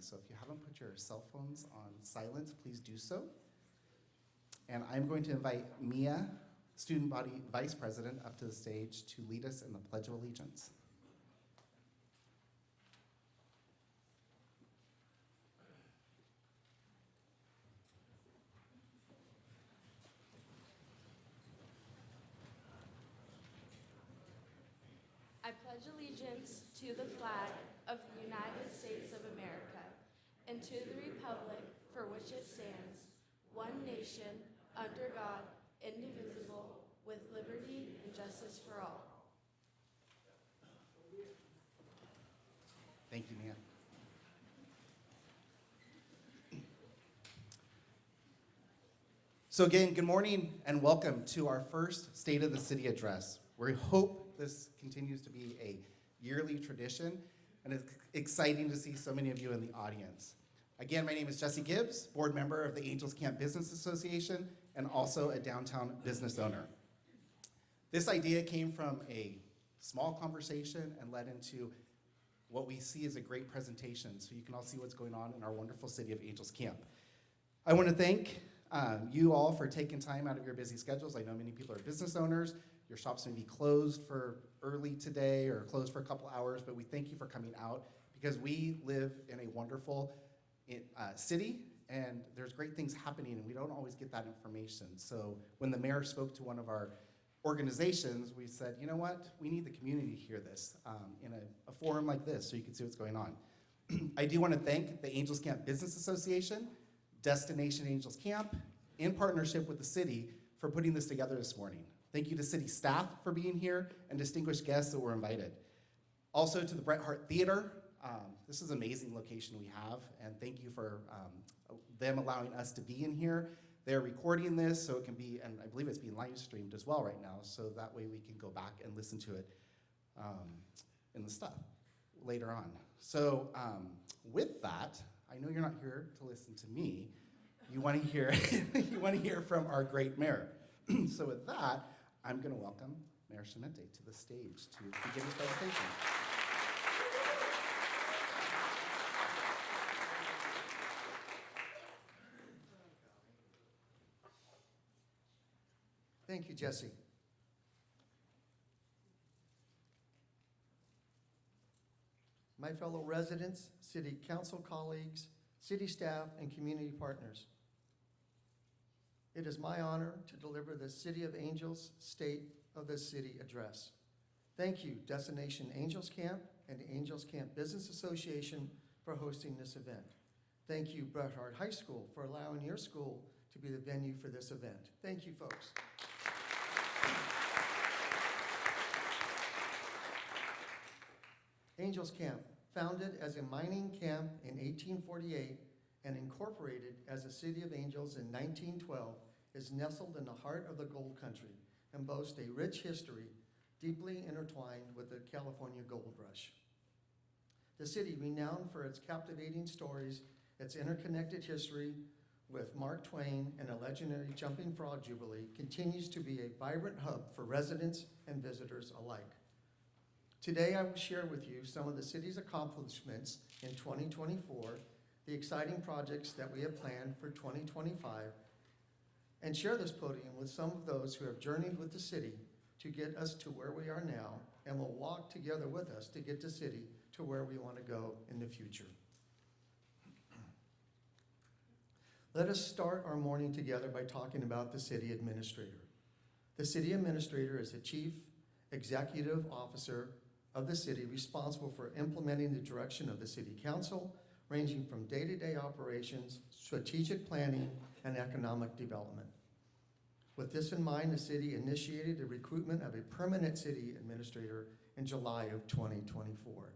So if you haven't put your cell phones on silent, please do so. And I'm going to invite Mia, Student Body Vice President, up to the stage to lead us in the Pledge of Allegiance. I pledge allegiance to the flag of the United States of America and to the republic for which it stands, one nation, under God, indivisible, with liberty and justice for all. Thank you, Mia. So again, good morning and welcome to our first State of the City address. We hope this continues to be a yearly tradition, and it's exciting to see so many of you in the audience. Again, my name is Jesse Gibbs, board member of the Angels Camp Business Association and also a downtown business owner. This idea came from a small conversation and led into what we see as a great presentation, so you can all see what's going on in our wonderful city of Angels Camp. I want to thank you all for taking time out of your busy schedules. I know many people are business owners. Your shops may be closed for early today or closed for a couple hours, but we thank you for coming out because we live in a wonderful city and there's great things happening and we don't always get that information. So when the mayor spoke to one of our organizations, we said, you know what, we need the community to hear this in a forum like this so you can see what's going on. I do want to thank the Angels Camp Business Association, Destination Angels Camp, in partnership with the city for putting this together this morning. Thank you to city staff for being here and distinguished guests that were invited. Also to the Bret Hart Theater. This is an amazing location we have, and thank you for them allowing us to be in here. They're recording this so it can be, and I believe it's being live streamed as well right now, so that way we can go back and listen to it in the stuff later on. So with that, I know you're not here to listen to me. You want to hear, you want to hear from our great mayor. So with that, I'm going to welcome Mayor Chimenti to the stage to begin his presentation. Thank you, Jesse. My fellow residents, city council colleagues, city staff, and community partners. It is my honor to deliver the City of Angels State of the City address. Thank you, Destination Angels Camp and the Angels Camp Business Association for hosting this event. Thank you, Bret Hart High School, for allowing your school to be the venue for this event. Thank you, folks. Angels Camp, founded as a mining camp in 1848 and incorporated as the City of Angels in 1912, is nestled in the heart of the gold country and boasts a rich history deeply intertwined with the California gold rush. The city, renowned for its captivating stories, its interconnected history with Mark Twain and a legendary Jumping Frog Jubilee, continues to be a vibrant hub for residents and visitors alike. Today, I will share with you some of the city's accomplishments in 2024, the exciting projects that we have planned for 2025, and share this podium with some of those who have journeyed with the city to get us to where we are now and will walk together with us to get the city to where we want to go in the future. Let us start our morning together by talking about the city administrator. The city administrator is the chief executive officer of the city responsible for implementing the direction of the city council, ranging from day-to-day operations, strategic planning, and economic development. With this in mind, the city initiated the recruitment of a permanent city administrator in July of 2024.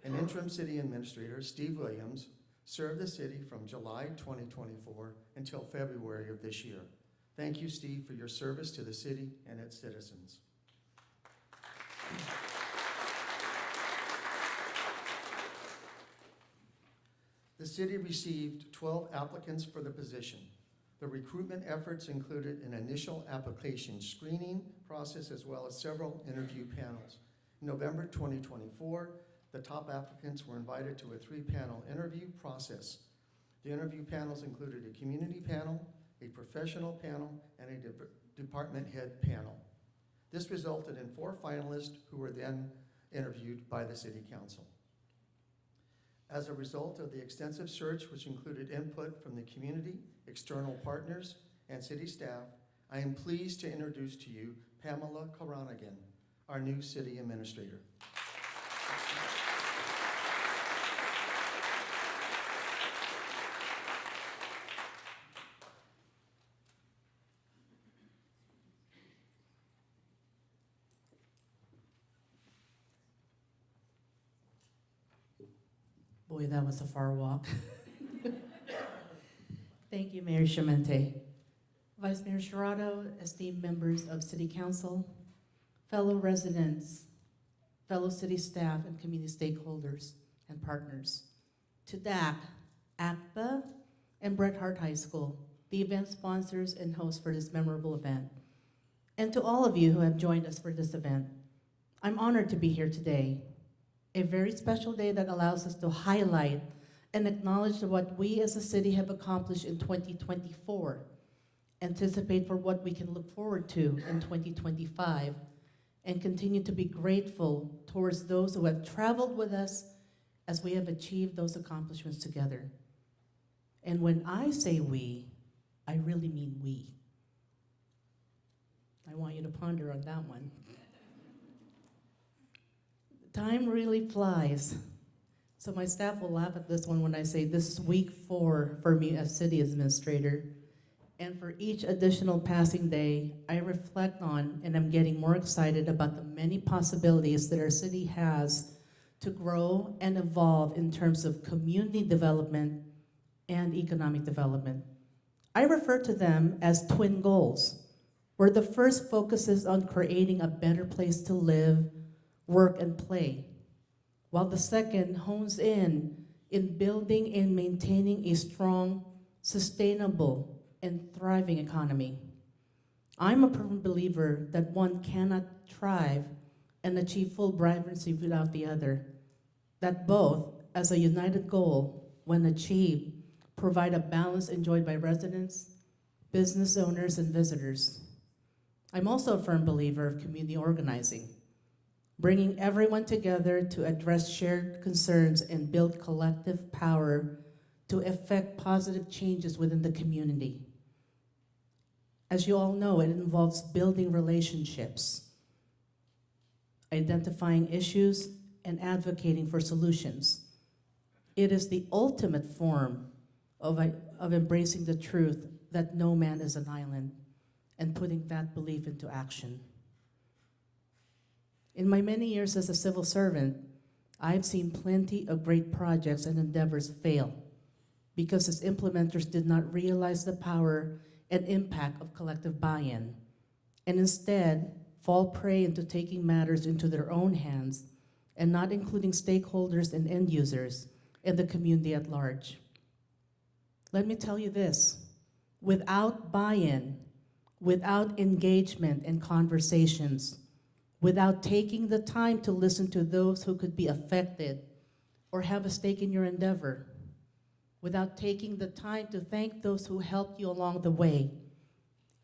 An interim city administrator, Steve Williams, served the city from July 2024 until February of this year. Thank you, Steve, for your service to the city and its citizens. The city received 12 applicants for the position. The recruitment efforts included an initial application screening process as well as several interview panels. In November 2024, the top applicants were invited to a 3-panel interview process. The interview panels included a community panel, a professional panel, and a department head panel. This resulted in 4 finalists who were then interviewed by the City Council. As a result of the extensive search, which included input from the community, external partners, and city staff, I am pleased to introduce to you Pamela Koranigan, our new city administrator. Boy, that was a far walk. Thank you, Mayor Chimente. Vice Mayor Shirato, esteemed members of City Council, fellow residents, fellow city staff, and community stakeholders and partners. To DAC, ACPA, and Bret Harte High School, the event sponsors and hosts for this memorable event. And to all of you who have joined us for this event, I'm honored to be here today. A very special day that allows us to highlight and acknowledge what we as a city have accomplished in 2024, anticipate for what we can look forward to in 2025, and continue to be grateful towards those who have traveled with us as we have achieved those accomplishments together. And when I say we, I really mean we. I want you to ponder on that one. Time really flies. So my staff will laugh at this one when I say this is week 4 for me as city administrator. And for each additional passing day, I reflect on and I'm getting more excited about the many possibilities that our city has to grow and evolve in terms of community development and economic development. I refer to them as twin goals, where the first focuses on creating a better place to live, work, and play, while the second hones in building and maintaining a strong, sustainable, and thriving economy. I'm a firm believer that one cannot thrive and achieve full vibrancy without the other, that both, as a united goal, when achieved, provide a balance enjoyed by residents, business owners, and visitors. I'm also a firm believer of community organizing, bringing everyone together to address shared concerns and build collective power to effect positive changes within the community. As you all know, it involves building relationships, identifying issues, and advocating for solutions. It is the ultimate form of embracing the truth that no man is an island and putting that belief into action. In my many years as a civil servant, I've seen plenty of great projects and endeavors fail because its implementers did not realize the power and impact of collective buy-in, and instead fall prey into taking matters into their own hands and not including stakeholders and end users and the community at large. Let me tell you this, without buy-in, without engagement and conversations, without taking the time to listen to those who could be affected or have a stake in your endeavor, without taking the time to thank those who helped you along the way,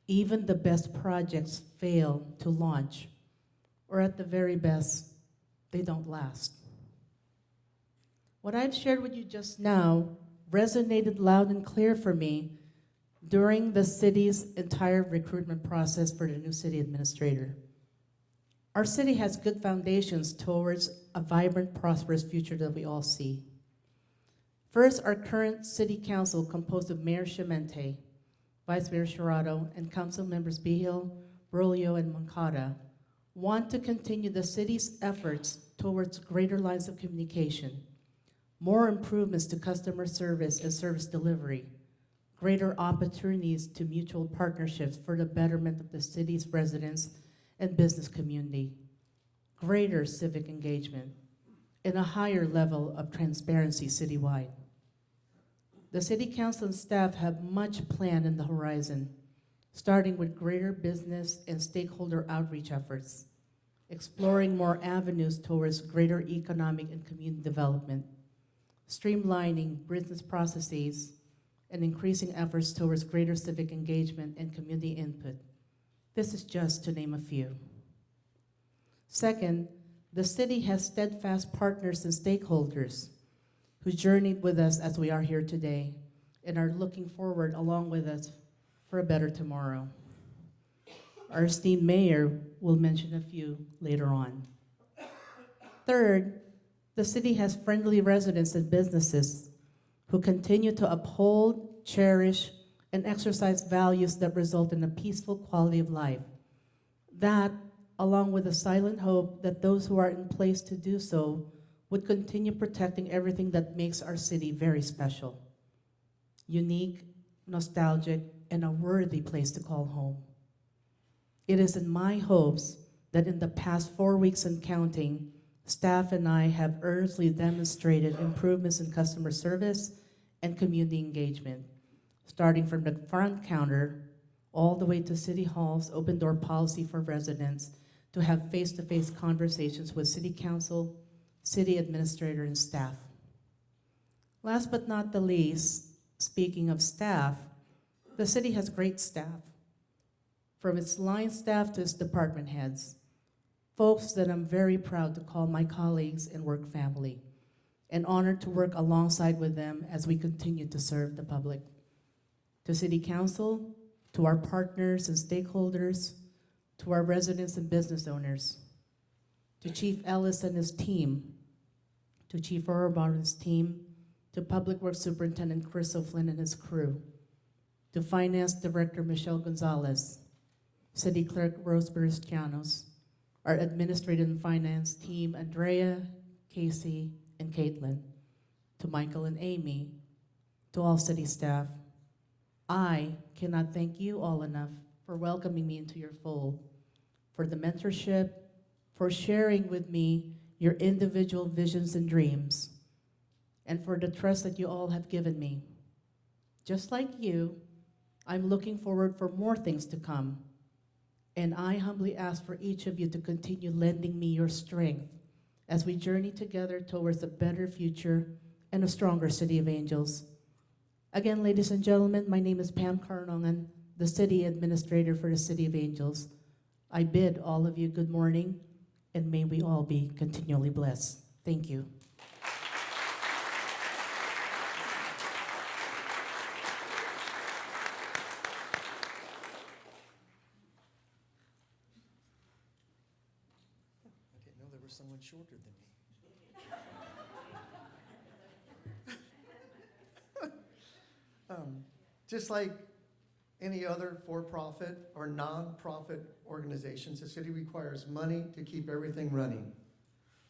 even the best projects fail to launch, or at the very best, they don't last. What I've shared with you just now resonated loud and clear for me during the city's entire recruitment process for the new city administrator. Our city has good foundations towards a vibrant, prosperous future that we all see. First, our current city council, composed of Mayor Chimente, Vice Mayor Shirato, and council members Bihil, Brolio, and Moncada, want to continue the city's efforts towards greater lines of communication, more improvements to customer service and service delivery, greater opportunities to mutual partnerships for the betterment of the city's residents and business community, greater civic engagement, and a higher level of transparency citywide. The City Council and staff have much planned in the horizon, starting with greater business and stakeholder outreach efforts, exploring more avenues towards greater economic and community development, streamlining business processes, and increasing efforts towards greater civic engagement and community input. This is just to name a few. Second, the city has steadfast partners and stakeholders who journeyed with us as we are here today and are looking forward along with us for a better tomorrow. Our esteemed mayor will mention a few later on. Third, the city has friendly residents and businesses who continue to uphold, cherish, and exercise values that result in a peaceful quality of life. That, along with a silent hope that those who are in place to do so would continue protecting everything that makes our city very special, unique, nostalgic, and a worthy place to call home. It is in my hopes that in the past 4 weeks and counting, staff and I have earnestly demonstrated improvements in customer service and community engagement, starting from the front counter all the way to City Hall's open door policy for residents to have face-to-face conversations with City Council, City Administrator, and staff. Last but not the least, speaking of staff, the city has great staff, from its line staff to its department heads, folks that I'm very proud to call my colleagues and work family, and honored to work alongside with them as we continue to serve the public. To City Council, to our partners and stakeholders, to our residents and business owners, to Chief Ellis and his team, to Chief Orobon and his team, to Public Works Superintendent Chris O'Flynn and his crew, to Finance Director Michelle Gonzalez, City Clerk Rose Llanos, our Administrative and Finance team Andrea, Casey, and Caitlin, to Michael and Amy, to all city staff. I cannot thank you all enough for welcoming me into your fold, for the mentorship, for sharing with me your individual visions and dreams, and for the trust that you all have given me. Just like you, I'm looking forward for more things to come, and I humbly ask for each of you to continue lending me your strength as we journey together towards a better future and a stronger City of Angels. Again, ladies and gentlemen, my name is Pam Carnongan, the City Administrator for the City of Angels. I bid all of you good morning, and may we all be continually blessed. Thank you. I didn't know there was someone shorter than me. Just like any other for-profit or non-profit organizations, the city requires money to keep everything running.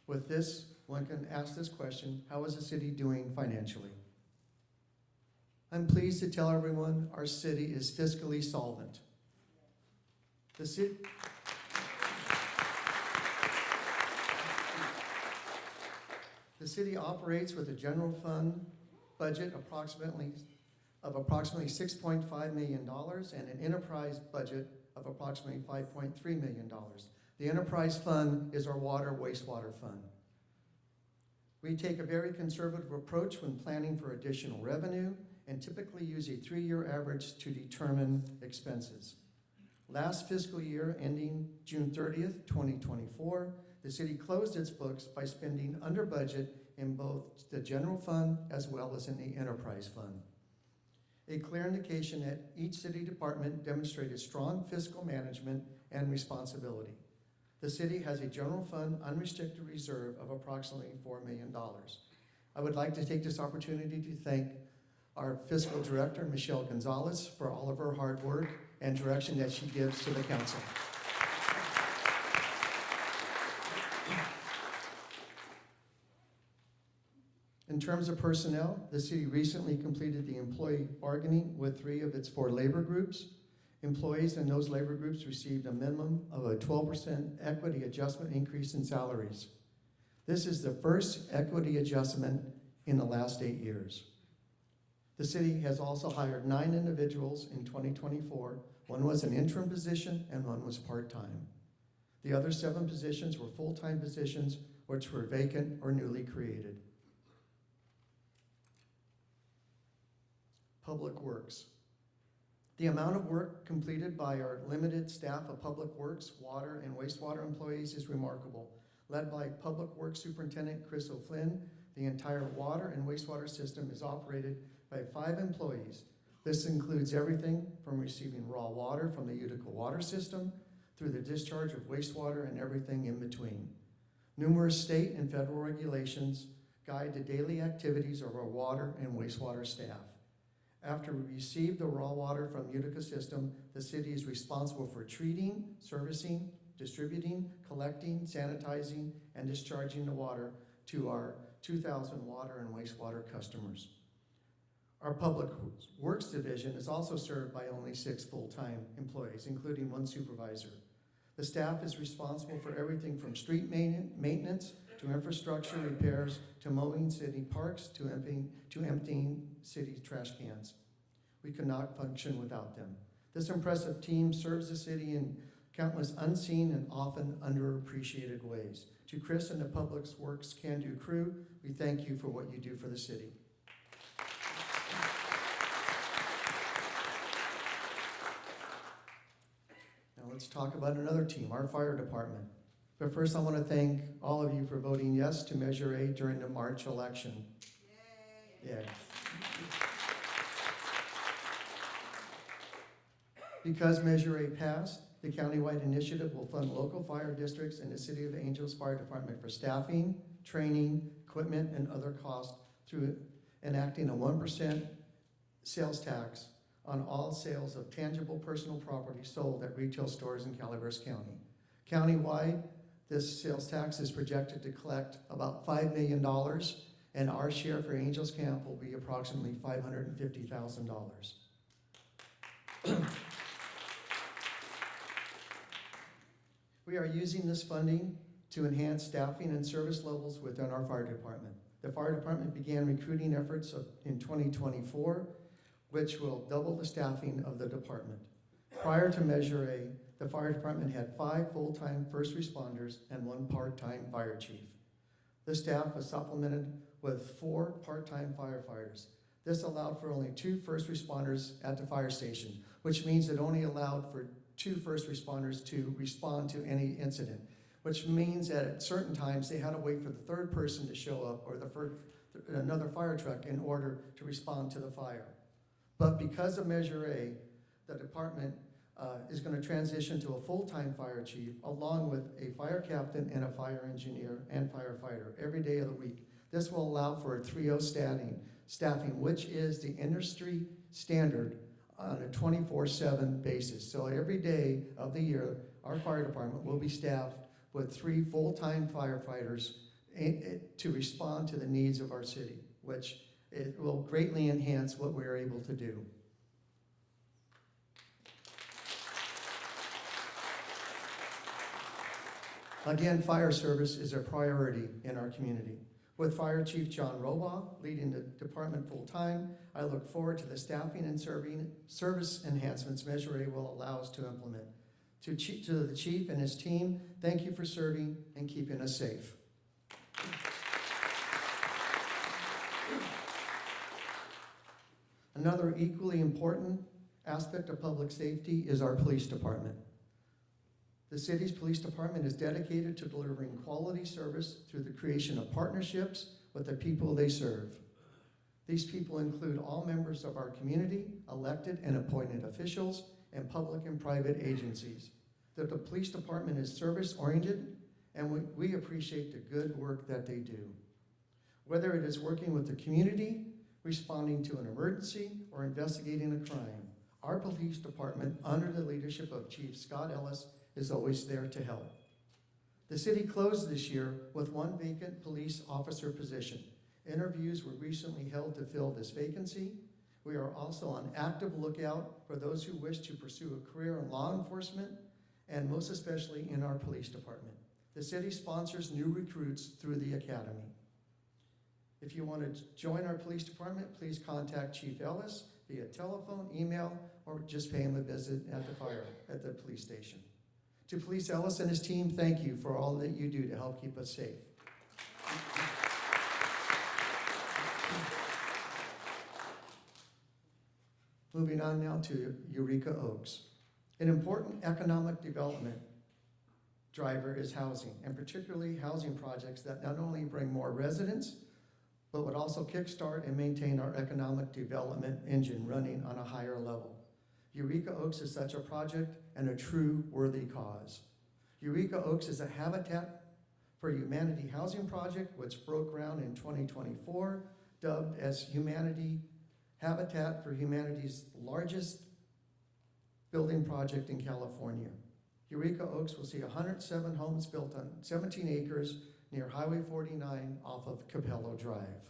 With this, one can ask this question: how is the city doing financially? I'm pleased to tell everyone our city is fiscally solvent. The city operates with a general fund budget of approximately $6.5 million and an enterprise budget of approximately $5.3 million. The enterprise fund is our water wastewater fund. We take a very conservative approach when planning for additional revenue and typically use a 3-year average to determine expenses. Last fiscal year, ending June 30th, 2024, the city closed its books by spending under budget in both the general fund as well as in the enterprise fund. A clear indication that each city department demonstrated strong fiscal management and responsibility. The city has a general fund unrestricted reserve of approximately $4 million. I would like to take this opportunity to thank our fiscal director, Michelle Gonzalez, for all of her hard work and direction that she gives to the council. In terms of personnel, the city recently completed the employee bargaining with 3 of its 4 labor groups. Employees in those labor groups received a minimum of a 12% equity adjustment increase in salaries. This is the first equity adjustment in the last 8 years. The city has also hired 9 individuals in 2024. 1 was an interim position and 1 was part-time. The other 7 positions were full-time positions which were vacant or newly created. Public Works. The amount of work completed by our limited staff of Public Works, water, and wastewater employees is remarkable. Led by Public Works Superintendent Chris O'Flynn, the entire water and wastewater system is operated by 5 employees. This includes everything from receiving raw water from the Utica water system through the discharge of wastewater and everything in between. Numerous state and federal regulations guide the daily activities of our water and wastewater staff. After we receive the raw water from Utica system, the city is responsible for treating, servicing, distributing, collecting, sanitizing, and discharging the water to our 2,000 water and wastewater customers. Our Public Works Division is also served by only 6 full-time employees, including 1 supervisor. The staff is responsible for everything from street maintenance to infrastructure repairs to mowing city parks to emptying city trash cans. We could not function without them. This impressive team serves the city in countless unseen and often underappreciated ways. To Chris and the Public Works Can-Do crew, we thank you for what you do for the city. Now let's talk about another team, our fire department. But first I want to thank all of you for voting yes to Measure A during the March election. Yay. Yeah. Because Measure A passed, the countywide initiative will fund local fire districts and the City of Angels Fire Department for staffing, training, equipment, and other costs through enacting a 1% sales tax on all sales of tangible personal property sold at retail stores in Calaveras County. Countywide, this sales tax is projected to collect about $5 million, and our share for Angels Camp will be approximately $550,000. We are using this funding to enhance staffing and service levels within our fire department. The fire department began recruiting efforts in 2024, which will double the staffing of the department. Prior to Measure A, the fire department had 5 full-time first responders and 1 part-time fire chief. The staff was supplemented with 4 part-time firefighters. This allowed for only 2 first responders at the fire station, which means it only allowed for 2 first responders to respond to any incident, which means that at certain times they had to wait for the 3rd person to show up or another fire truck in order to respond to the fire. But because of Measure A, the department is going to transition to a full-time fire chief along with a fire captain and a fire engineer and firefighter every day of the week. This will allow for a 3-0 staffing, which is the industry standard on a 24/7 basis. So every day of the year, our fire department will be staffed with 3 full-time firefighters to respond to the needs of our city, which it will greatly enhance what we're able to do. Again, fire service is a priority in our community. With Fire Chief John Robaugh leading the department full-time, I look forward to the staffing and service enhancements Measure A will allow us to implement. To the chief and his team, thank you for serving and keeping us safe. Another equally important aspect of public safety is our police department. The city's police department is dedicated to delivering quality service through the creation of partnerships with the people they serve. These people include all members of our community, elected and appointed officials, and public and private agencies. The police department is service-oriented, and we appreciate the good work that they do. Whether it is working with the community, responding to an emergency, or investigating a crime, our police department, under the leadership of Chief Scott Ellis, is always there to help. The city closed this year with 1 vacant police officer position. Interviews were recently held to fill this vacancy. We are also on active lookout for those who wish to pursue a career in law enforcement, and most especially in our police department. The city sponsors new recruits through the academy. If you want to join our police department, please contact Chief Ellis via telephone, email, or just pay him a visit at the police station. To Police Ellis and his team, thank you for all that you do to help keep us safe. Moving on now to Eureka Oaks. An important economic development driver is housing, and particularly housing projects that not only bring more residents, but would also kickstart and maintain our economic development engine running on a higher level. Eureka Oaks is such a project and a true worthy cause. Eureka Oaks is a Habitat for Humanity housing project which broke ground in 2024, dubbed as Habitat for Humanity's largest building project in California. Eureka Oaks will see 107 homes built on 17 acres near Highway 49 off of Capello Drive.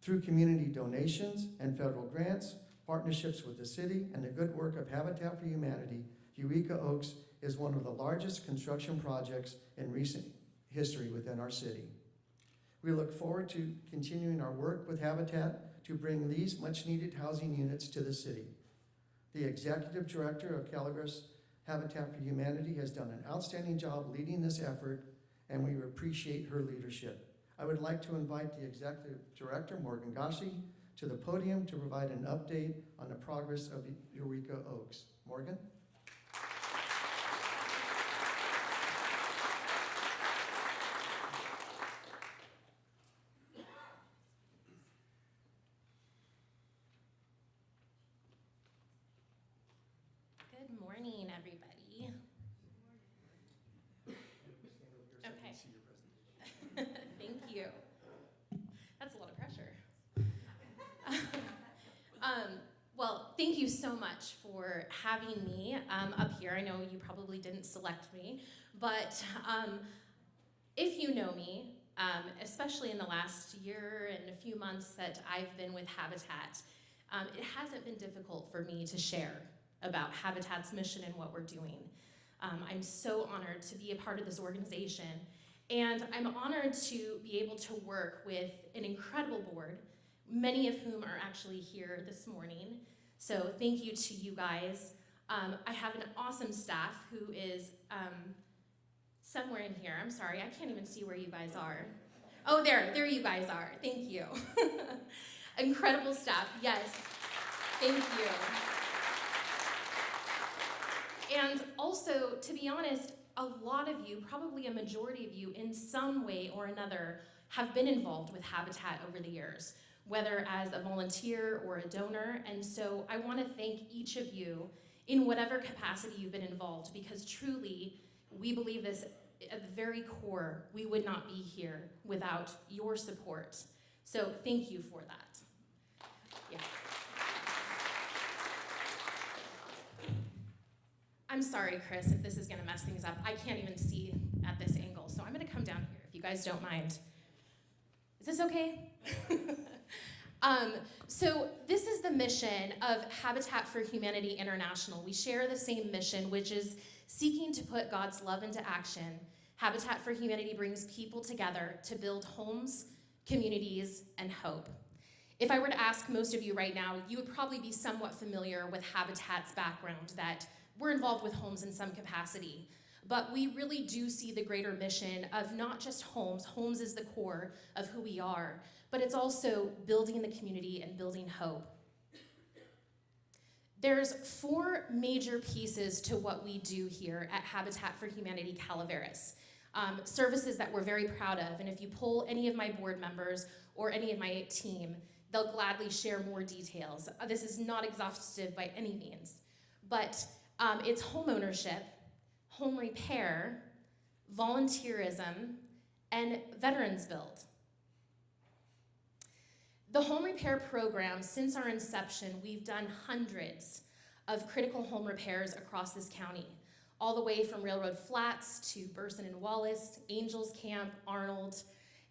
Through community donations and federal grants, partnerships with the city, and the good work of Habitat for Humanity, Eureka Oaks is one of the largest construction projects in recent history within our city. We look forward to continuing our work with Habitat to bring these much-needed housing units to the city. The executive director of Calaveras Habitat for Humanity has done an outstanding job leading this effort, and we appreciate her leadership. I would like to invite the executive director, Morgan Gashi, to the podium to provide an update on the progress of Eureka Oaks. Morgan? Good morning, everybody. Okay. Thank you. That's a lot of pressure. Well, thank you so much for having me up here. I know you probably didn't select me, but if you know me, especially in the last year and a few months that I've been with Habitat, it hasn't been difficult for me to share about Habitat's mission and what we're doing. I'm so honored to be a part of this organization, and I'm honored to be able to work with an incredible board, many of whom are actually here this morning. So thank you to you guys. I have an awesome staff who is somewhere in here. I'm sorry, I can't even see where you guys are. Oh, there you guys are. Thank you. Incredible staff, yes. Thank you. And also, to be honest, a lot of you, probably a majority of you, in some way or another, have been involved with Habitat over the years, whether as a volunteer or a donor. And so I want to thank each of you in whatever capacity you've been involved, because truly, we believe this at the very core, we would not be here without your support. So thank you for that. Yeah. I'm sorry, Chris, if this is gonna mess things up. I can't even see at this angle, so I'm gonna come down here if you guys don't mind. Is this okay? So this is the mission of Habitat for Humanity International. We share the same mission, which is seeking to put God's love into action. Habitat for Humanity brings people together to build homes, communities, and hope. If I were to ask most of you right now, you would probably be somewhat familiar with Habitat's background, that we're involved with homes in some capacity. But we really do see the greater mission of not just homes. Homes is the core of who we are, but it's also building the community and building hope. There's 4 major pieces to what we do here at Habitat for Humanity Calaveras. Services that we're very proud of, and if you poll any of my board members or any of my team, they'll gladly share more details. This is not exhaustive by any means, but it's home ownership, home repair, volunteerism, and veterans build. The home repair program, since our inception, we've done hundreds of critical home repairs across this county, all the way from Railroad Flats to Burson and Wallace, Angels Camp, Arnold,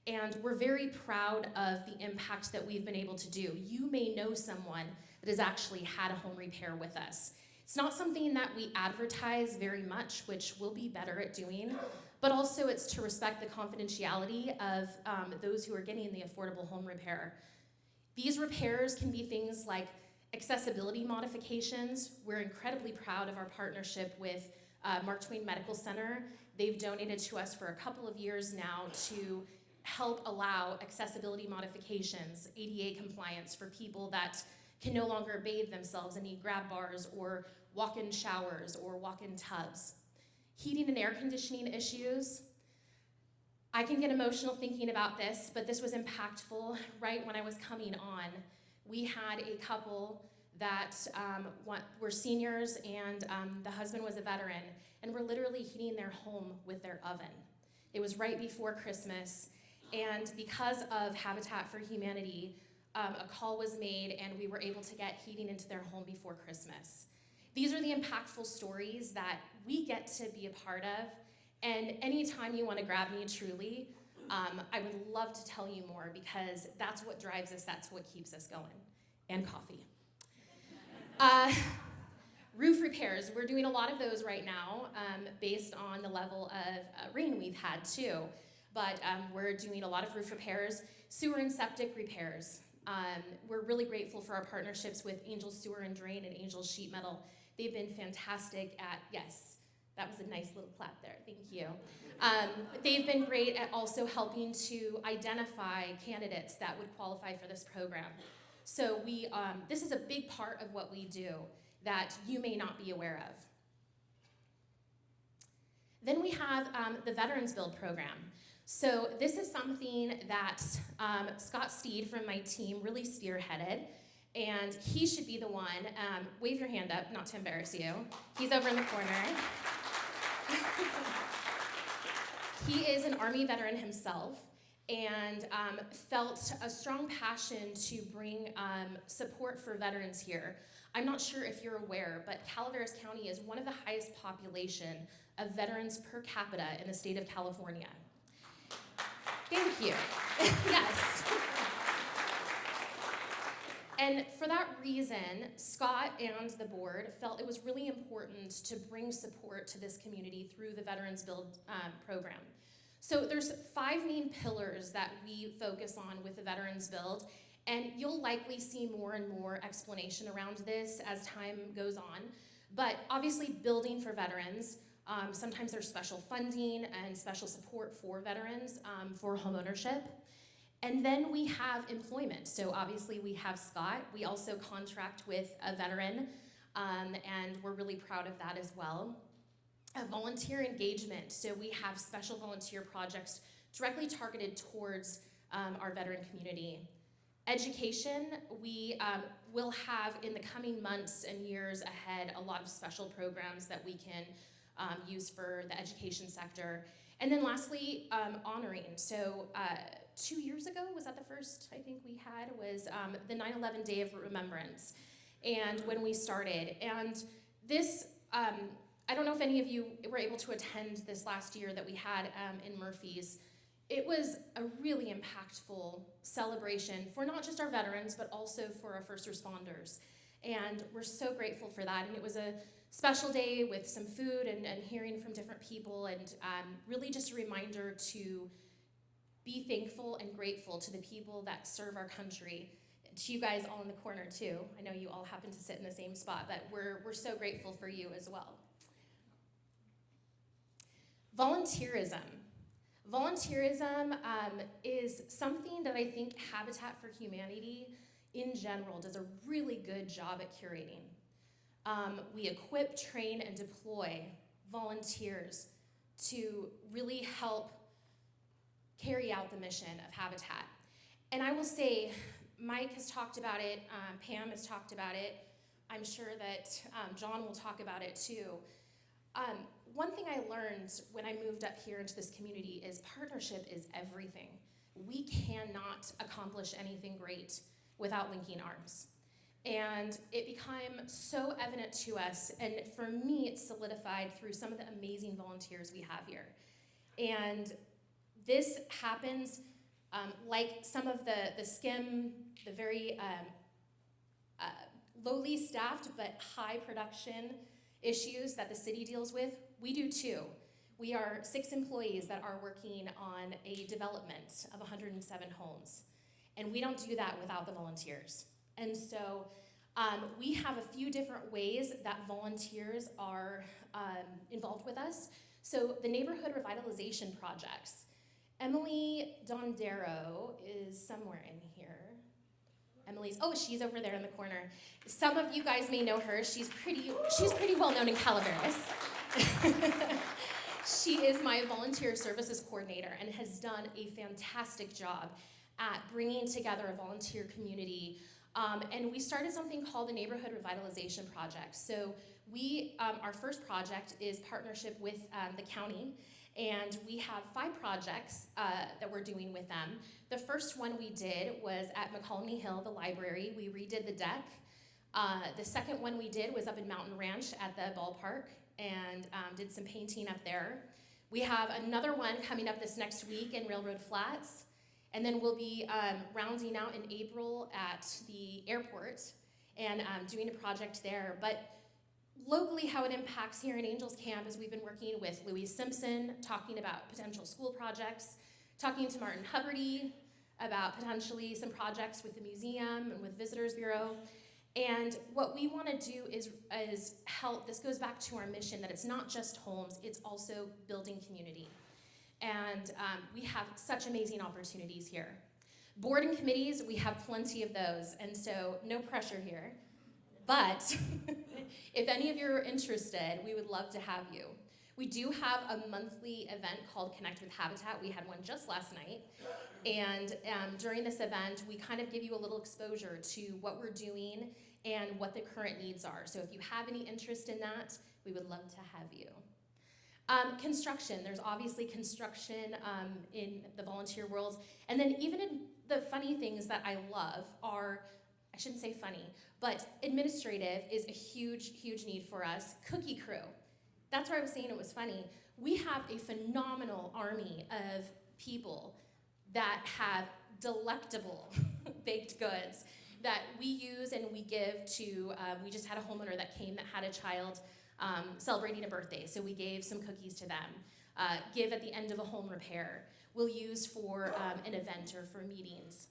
and we're very proud of the impact that we've been able to do. You may know someone that has actually had a home repair with us. It's not something that we advertise very much, which we'll be better at doing, but also it's to respect the confidentiality of those who are getting the affordable home repair. These repairs can be things like accessibility modifications. We're incredibly proud of our partnership with Mark Twain Medical Center. They've donated to us for a couple of years now to help allow accessibility modifications, ADA compliance for people that can no longer bathe themselves and need grab bars or walk-in showers or walk-in tubs. Heating and air conditioning issues. I can get emotional thinking about this, but this was impactful right when I was coming on. We had a couple that were seniors, and the husband was a veteran, and were literally heating their home with their oven. It was right before Christmas, and because of Habitat for Humanity, a call was made, and we were able to get heating into their home before Christmas. These are the impactful stories that we get to be a part of, and anytime you want to grab me truly, I would love to tell you more, because that's what drives us, that's what keeps us going, and coffee. Roof repairs, we're doing a lot of those right now based on the level of rain we've had too. But we're doing a lot of roof repairs, sewer and septic repairs. We're really grateful for our partnerships with Angel Sewer and Drain and Angel Sheet Metal. They've been fantastic at, yes, that was a nice little clap there, thank you. They've been great at also helping to identify candidates that would qualify for this program. So this is a big part of what we do that you may not be aware of. Then we have the Veterans Build program. So this is something that Scott Steed from my team really spearheaded, and he should be the one. Wave your hand up, not to embarrass you. He's over in the corner. He is an Army veteran himself, and felt a strong passion to bring support for veterans here. I'm not sure if you're aware, but Calaveras County is one of the highest population of veterans per capita in the state of California. Thank you. Yes. And for that reason, Scott and the board felt it was really important to bring support to this community through the Veterans Build program. So there's 5 main pillars that we focus on with the Veterans Build, and you'll likely see more and more explanation around this as time goes on. But obviously building for veterans, sometimes there's special funding and special support for veterans for homeownership. And then we have employment. So obviously we have Scott. We also contract with a veteran, and we're really proud of that as well. Volunteer engagement. So we have special volunteer projects directly targeted towards our veteran community. Education, we will have in the coming months and years ahead a lot of special programs that we can use for the education sector. And then lastly, honoring. So 2 years ago, was that the first I think we had, was the 9/11 Day of Remembrance, and when we started. And this, I don't know if any of you were able to attend this last year that we had in Murphy's. It was a really impactful celebration for not just our veterans, but also for our first responders. And we're so grateful for that. And it was a special day with some food and hearing from different people, and really just a reminder to be thankful and grateful to the people that serve our country. To you guys all in the corner too. I know you all happen to sit in the same spot, but we're so grateful for you as well. Volunteerism. Volunteerism is something that I think Habitat for Humanity in general does a really good job at curating. We equip, train, and deploy volunteers to really help carry out the mission of Habitat. And I will say, Mike has talked about it, Pam has talked about it, I'm sure that John will talk about it too. One thing I learned when I moved up here into this community is partnership is everything. We cannot accomplish anything great without linking arms. And it became so evident to us, and for me it's solidified through some of the amazing volunteers we have here. And this happens like some of the SCIM, the very lowly staffed but high production issues that the city deals with, we do too. We are 6 employees that are working on a development of 107 homes. And we don't do that without the volunteers. And so We have a few different ways that volunteers are involved with us. So the neighborhood revitalization projects. Emily Dondero is somewhere in here. She's over there in the corner. Some of you guys may know her. She's pretty well known in Calaveras. She is my volunteer services coordinator and has done a fantastic job at bringing together a volunteer community. And we started something called the Neighborhood Revitalization Project. So our first project is partnership with the county, and we have 5 projects that we're doing with them. The first one we did was at McColney Hill, the library. We redid the deck. The second one we did was up in Mountain Ranch at the ballpark, and did some painting up there. We have another one coming up this next week in Railroad Flats, and then we'll be rounding out in April at the airport and doing a project there. But locally, how it impacts here in Angels Camp is we've been working with Louise Simpson, talking about potential school projects, talking to Martin Hubbardy about potentially some projects with the museum and with Visitors Bureau. And what we want to do is help. This goes back to our mission that it's not just homes, it's also building community. And we have such amazing opportunities here. Board and committees, we have plenty of those, and so no pressure here. But if any of you are interested, we would love to have you. We do have a monthly event called Connect with Habitat. We had one just last night. And during this event, we kind of give you a little exposure to what we're doing and what the current needs are. So if you have any interest in that, we would love to have you. Construction, there's obviously construction in the volunteer world. And then even in the funny things that I love are, I shouldn't say funny, but administrative is a huge, huge need for us. Cookie crew, that's where I was saying it was funny. We have a phenomenal army of people that have delectable baked goods that we use and we give to, we just had a homeowner that came that had a child celebrating a birthday, so we gave some cookies to them. Give at the end of a home repair. We'll use for an event or for meetings.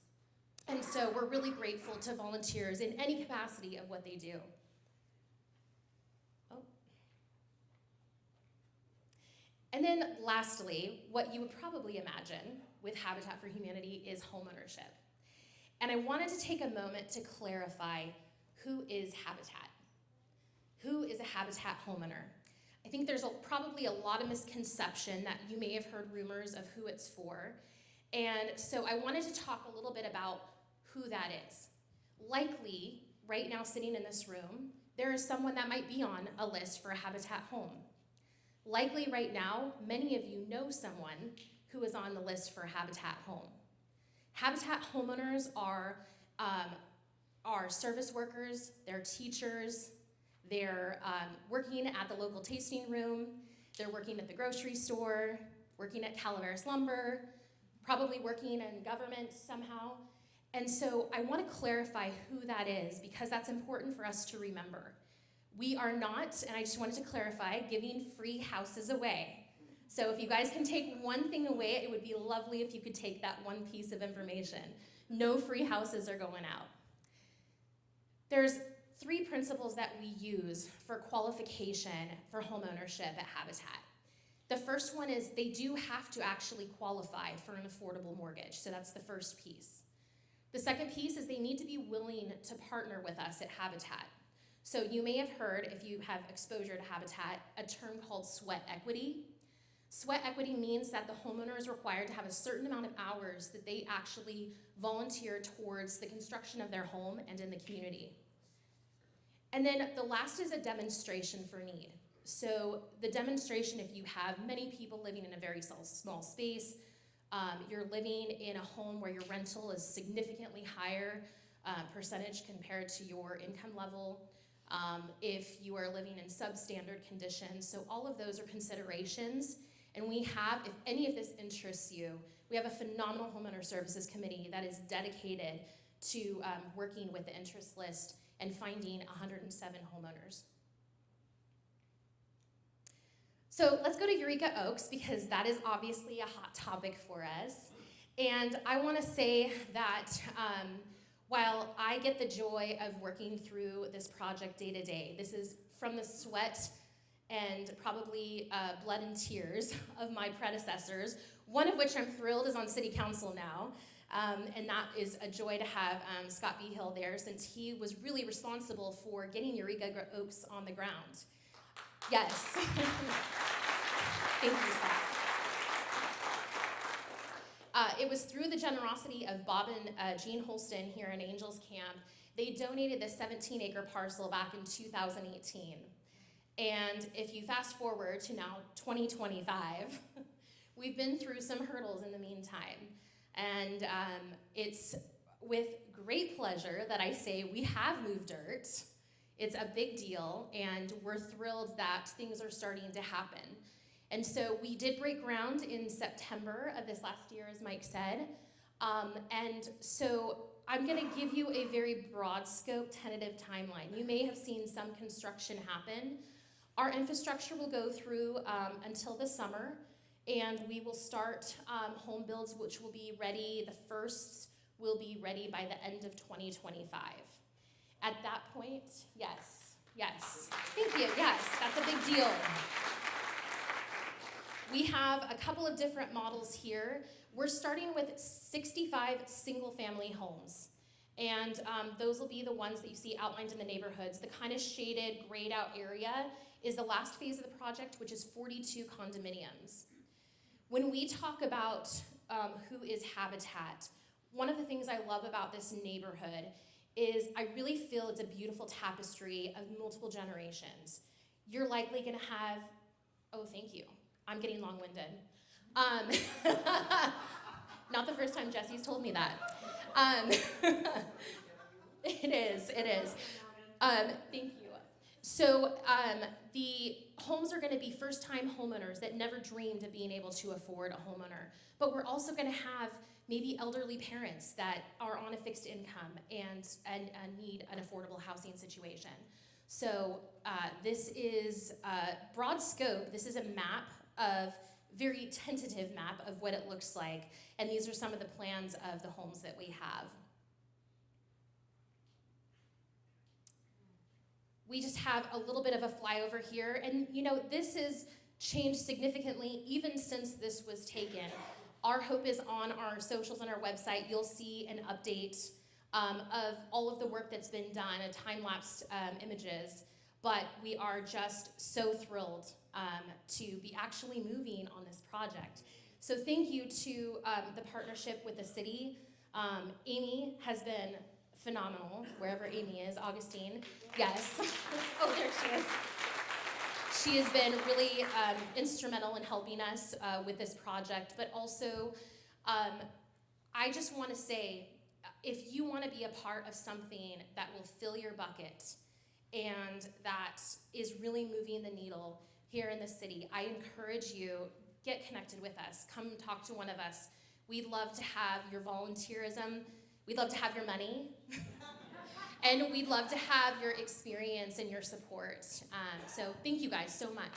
And so we're really grateful to volunteers in any capacity of what they do. Oh. And then lastly, what you would probably imagine with Habitat for Humanity is homeownership. And I wanted to take a moment to clarify who is Habitat. Who is a Habitat homeowner? I think there's probably a lot of misconception that you may have heard rumors of who it's for. And so I wanted to talk a little bit about who that is. Likely, right now sitting in this room, there is someone that might be on a list for a Habitat home. Likely right now, many of you know someone who is on the list for a Habitat home. Habitat homeowners are service workers, they're teachers, they're working at the local tasting room, they're working at the grocery store, working at Calaveras Lumber, probably working in government somehow. And so I want to clarify who that is because that's important for us to remember. We are not, and I just wanted to clarify, giving free houses away. So if you guys can take one thing away, it would be lovely if you could take that one piece of information. No free houses are going out. There's 3 principles that we use for qualification for homeownership at Habitat. The first one is they do have to actually qualify for an affordable mortgage, so that's the first piece. The second piece is they need to be willing to partner with us at Habitat. So you may have heard, if you have exposure to Habitat, a term called sweat equity. Sweat equity means that the homeowner is required to have a certain amount of hours that they actually volunteer towards the construction of their home and in the community. And then the last is a demonstration for need. So the demonstration, if you have many people living in a very small space, you're living in a home where your rental is significantly higher percentage compared to your income level, if you are living in substandard conditions. So all of those are considerations. And we have, if any of this interests you, we have a phenomenal homeowner services committee that is dedicated to working with the interest list and finding 107 homeowners. So let's go to Eureka Oaks because that is obviously a hot topic for us. And I want to say that while I get the joy of working through this project day to day, this is from the sweat and probably blood and tears of my predecessors, one of which I'm thrilled is on city council now. And that is a joy to have Scott B. Hill there, since he was really responsible for getting Eureka Oaks on the ground. Yes. Thank you, Scott. It was through the generosity of Bob and Jean Holston here in Angels Camp. They donated this 17-acre parcel back in 2018. And if you fast forward to now 2025, we've been through some hurdles in the meantime. And it's with great pleasure that I say we have moved dirt. It's a big deal, and we're thrilled that things are starting to happen. And so we did break ground in September of this last year, as Mike said. And so I'm gonna give you a very broad scope tentative timeline. You may have seen some construction happen. Our infrastructure will go through until the summer, and we will start home builds, which will be ready, the first will be ready by the end of 2025. At that point, yes, thank you, yes, that's a big deal. We have a couple of different models here. We're starting with 65 single-family homes. And those will be the ones that you see outlined in the neighborhoods. The kind of shaded, grayed out area is the last phase of the project, which is 42 condominiums. When we talk about who is Habitat, one of the things I love about this neighborhood is I really feel it's a beautiful tapestry of multiple generations. You're likely gonna have, oh, thank you. I'm getting long-winded. Not the first time Jesse's told me that. It is. Thank you. So the homes are gonna be first-time homeowners that never dreamed of being able to afford a homeowner. But we're also gonna have maybe elderly parents that are on a fixed income and need an affordable housing situation. So this is a broad scope. This is a map of, very tentative map of what it looks like. And these are some of the plans of the homes that we have. We just have a little bit of a flyover here. And you know, this has changed significantly even since this was taken. Our hope is on our socials and our website, you'll see an update of all of the work that's been done, time-lapsed images. But we are just so thrilled to be actually moving on this project. So thank you to the partnership with the city. Amy has been phenomenal, wherever Amy is, Augustine, yes. Oh, there she is. She has been really instrumental in helping us with this project, but also I just wanna say, if you wanna be a part of something that will fill your bucket and that is really moving the needle here in the city, I encourage you, get connected with us. Come talk to one of us. We'd love to have your volunteerism. We'd love to have your money. And we'd love to have your experience and your support. So thank you guys so much.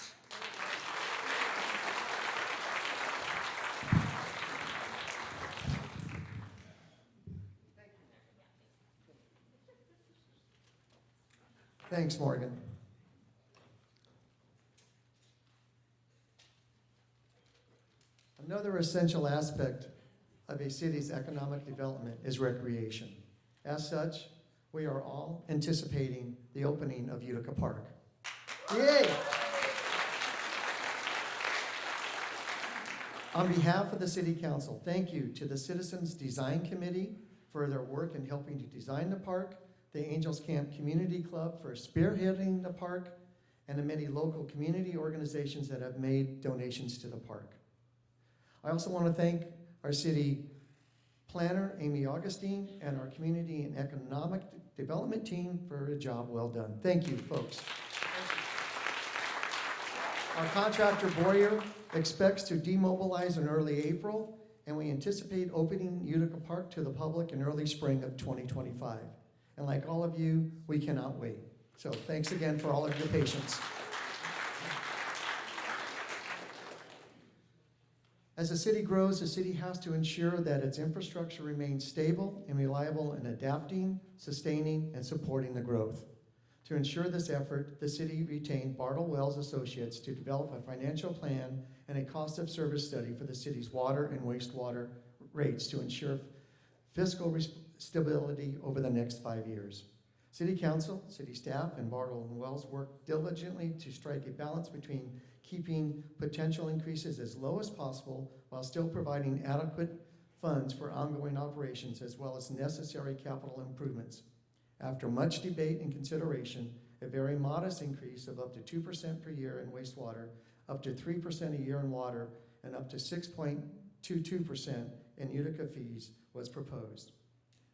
Thanks, Morgan. Another essential aspect of a city's economic development is recreation. As such, we are all anticipating the opening of Utica Park. Yay! On behalf of the City Council, thank you to the Citizens Design Committee for their work in helping to design the park, the Angels Camp Community Club for spearheading the park, and the many local community organizations that have made donations to the park. I also want to thank our city planner, Amy Augustine, and our community and economic development team for a job well done. Thank you, folks. Our contractor, Boyer, expects to demobilize in early April, and we anticipate opening Utica Park to the public in early spring of 2025. And like all of you, we cannot wait. So thanks again for all of your patience. As the city grows, the city has to ensure that its infrastructure remains stable and reliable in adapting, sustaining, and supporting the growth. To ensure this effort, the city retained Bartle Wells Associates to develop a financial plan and a cost of service study for the city's water and wastewater rates to ensure fiscal stability over the next 5 years. City Council, city staff, and Bartle and Wells worked diligently to strike a balance between keeping potential increases as low as possible while still providing adequate funds for ongoing operations as well as necessary capital improvements. After much debate and consideration, a very modest increase of up to 2% per year in wastewater, up to 3% a year in water, and up to 6.22% in Utica fees was proposed.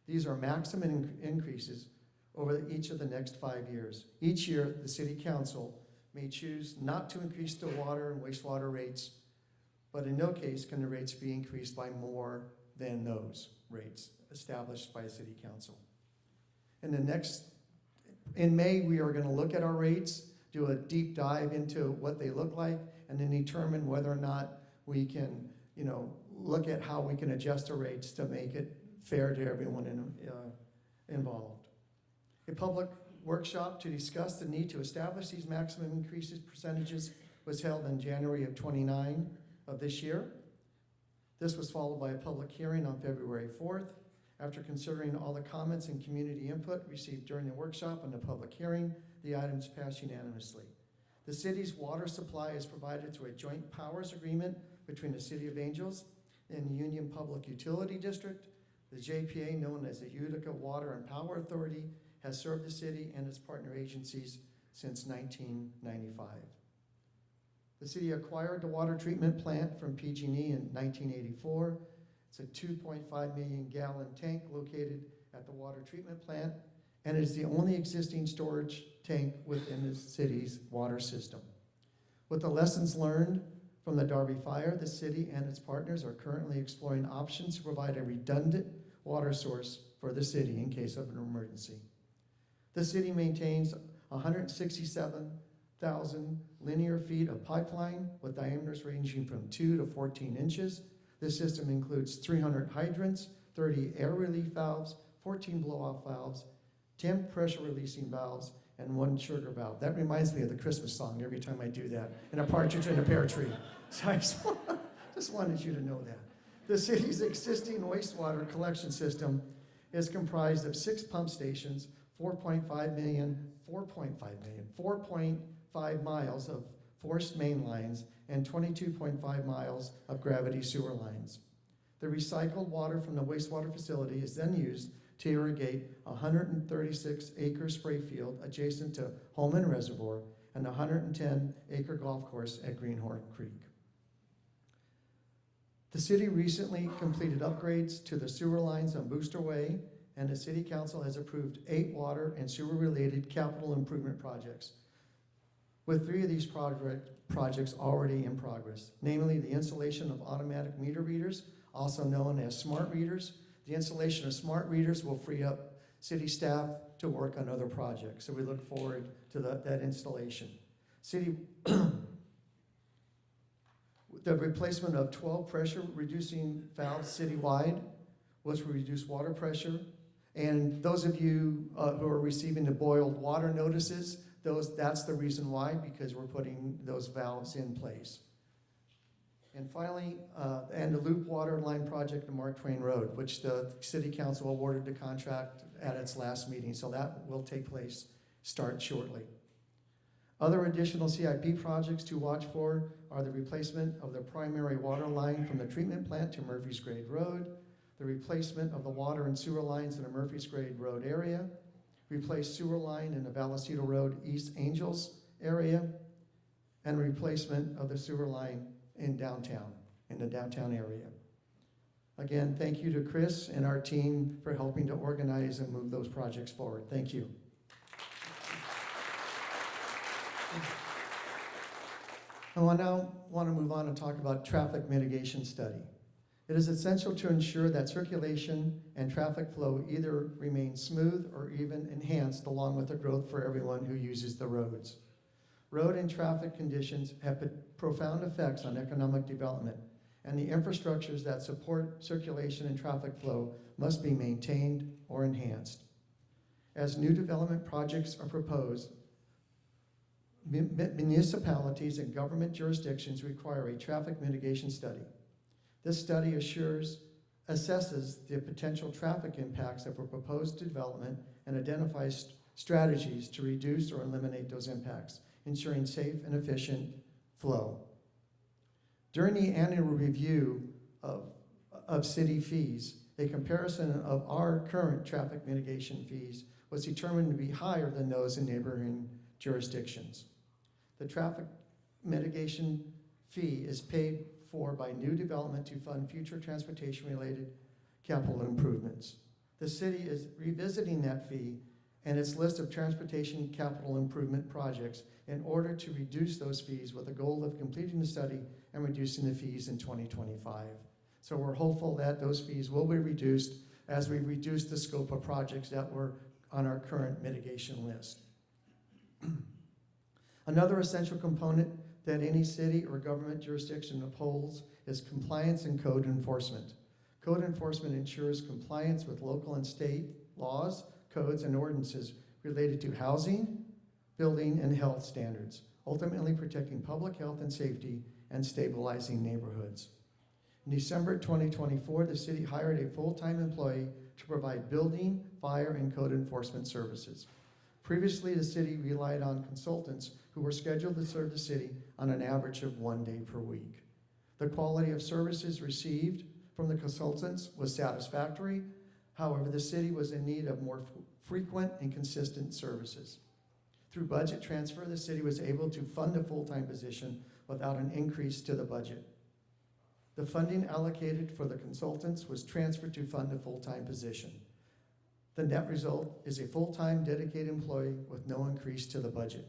These are maximum increases over each of the next 5 years. Each year, the City Council may choose not to increase the water and wastewater rates, but in no case can the rates be increased by more than those rates established by the City Council. In May, we are going to look at our rates, do a deep dive into what they look like, and then determine whether or not we can, look at how we can adjust our rates to make it fair to everyone involved. A public workshop to discuss the need to establish these maximum increases percentages was held in January of 29 of this year. This was followed by a public hearing on February 4th. After considering all the comments and community input received during the workshop and the public hearing, the items passed unanimously. The city's water supply is provided through a joint powers agreement between the City of Angels and the Union Public Utility District. The JPA, known as the Utica Water and Power Authority, has served the city and its partner agencies since 1995. The city acquired the water treatment plant from PG&E in 1984. It's a 2.5 million gallon tank located at the water treatment plant, and it is the only existing storage tank within the city's water system. With the lessons learned from the Darby fire, the city and its partners are currently exploring options to provide a redundant water source for the city in case of an emergency. The city maintains 167,000 linear feet of pipeline with diameters ranging from 2 to 14 inches. This system includes 300 hydrants, 30 air relief valves, 14 blow-off valves, 10 pressure releasing valves, and 1 sugar valve. That reminds me of the Christmas song every time I do that, and a partridge in a pear tree. So I just wanted you to know that. The city's existing wastewater collection system is comprised of 6 pump stations, 4.5 miles of forced main lines, and 22.5 miles of gravity sewer lines. The recycled water from the wastewater facility is then used to irrigate a 136-acre spray field adjacent to Holman Reservoir and a 110-acre golf course at Greenhorn Creek. The city recently completed upgrades to the sewer lines on Booster Way, and the City Council has approved 8 water and sewer-related capital improvement projects, with 3 of these projects already in progress, namely the installation of automatic meter readers, also known as smart readers. The installation of smart readers will free up city staff to work on other projects, so we look forward to that installation. The replacement of 12 pressure-reducing valves citywide was to reduce water pressure. And those of you who are receiving the boiled water notices, that's the reason why, because we're putting those valves in place. And finally, and the loop water line project on Mark Twain Road, which the City Council awarded the contract at its last meeting, so that will start shortly. Other additional CIP projects to watch for are the replacement of the primary water line from the treatment plant to Murphy's Grade Road, the replacement of the water and sewer lines in the Murphy's Grade Road area, replace sewer line in the Vallecito Road East Angels area, and replacement of the sewer line in the downtown area. Again, thank you to Chris and our team for helping to organize and move those projects forward. Thank you. I now want to move on and talk about traffic mitigation study. It is essential to ensure that circulation and traffic flow either remain smooth or even enhanced along with the growth for everyone who uses the roads. Road and traffic conditions have profound effects on economic development and the infrastructures that support circulation and traffic flow must be maintained or enhanced. As new development projects are proposed, municipalities and government jurisdictions require a traffic mitigation study. This study assesses the potential traffic impacts of a proposed development and identifies strategies to reduce or eliminate those impacts, ensuring safe and efficient flow. During the annual review of city fees, a comparison of our current traffic mitigation fees was determined to be higher than those in neighboring jurisdictions. The traffic mitigation fee is paid for by new development to fund future transportation-related capital improvements. The city is revisiting that fee and its list of transportation capital improvement projects in order to reduce those fees with the goal of completing the study and reducing the fees in 2025. So we're hopeful that those fees will be reduced as we reduce the scope of projects that were on our current mitigation list. Another essential component that any city or government jurisdiction upholds is compliance and code enforcement. Code enforcement ensures compliance with local and state laws, codes, and ordinances related to housing, building, and health standards, ultimately protecting public health and safety and stabilizing neighborhoods. In December 2024, the city hired a full-time employee to provide building, fire, and code enforcement services. Previously, the city relied on consultants who were scheduled to serve the city on an average of 1 day per week. The quality of services received from the consultants was satisfactory. However, the city was in need of more frequent and consistent services. Through budget transfer, the city was able to fund a full-time position without an increase to the budget. The funding allocated for the consultants was transferred to fund a full-time position. The net result is a full-time dedicated employee with no increase to the budget.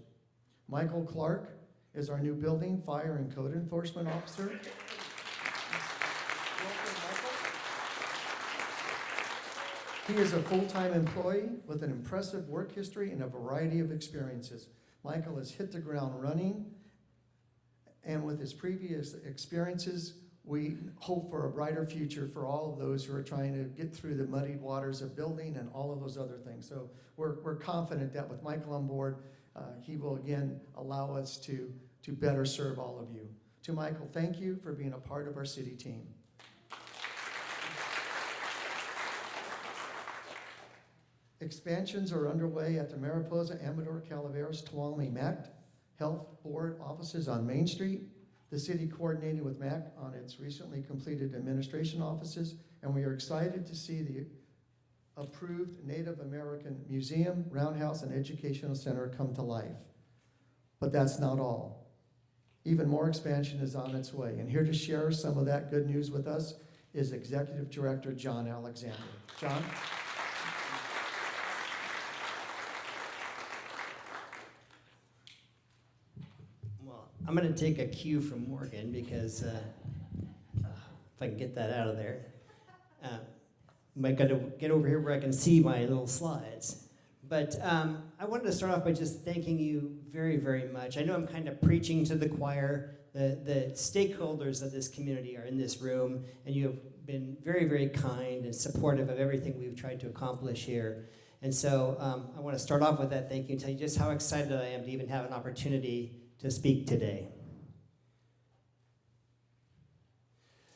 Michael Clark is our new building, fire, and code enforcement officer. He is a full-time employee with an impressive work history and a variety of experiences. Michael has hit the ground running, and with his previous experiences, we hope for a brighter future for all of those who are trying to get through the muddied waters of building and all of those other things. So we're confident that with Michael on board, he will again allow us to better serve all of you. To Michael, thank you for being a part of our city team. Expansions are underway at the Mariposa, Amador, Calaveras, Tuolumne, MACT Health Board offices on Main Street. The city coordinated with MACT on its recently completed administration offices, and we are excited to see the approved Native American Museum, Roundhouse, and Educational Center come to life. But that's not all. Even more expansion is on its way, and here to share some of that good news with us is Executive Director John Alexander. John? I'm going to take a cue from Morgan because if I can get that out of there. I got to get over here where I can see my little slides. But I wanted to start off by just thanking you very, very much. I know I'm kind of preaching to the choir. The stakeholders of this community are in this room, and you have been very, very kind and supportive of everything we've tried to accomplish here. And so I want to start off with that thank you and tell you just how excited I am to even have an opportunity to speak today.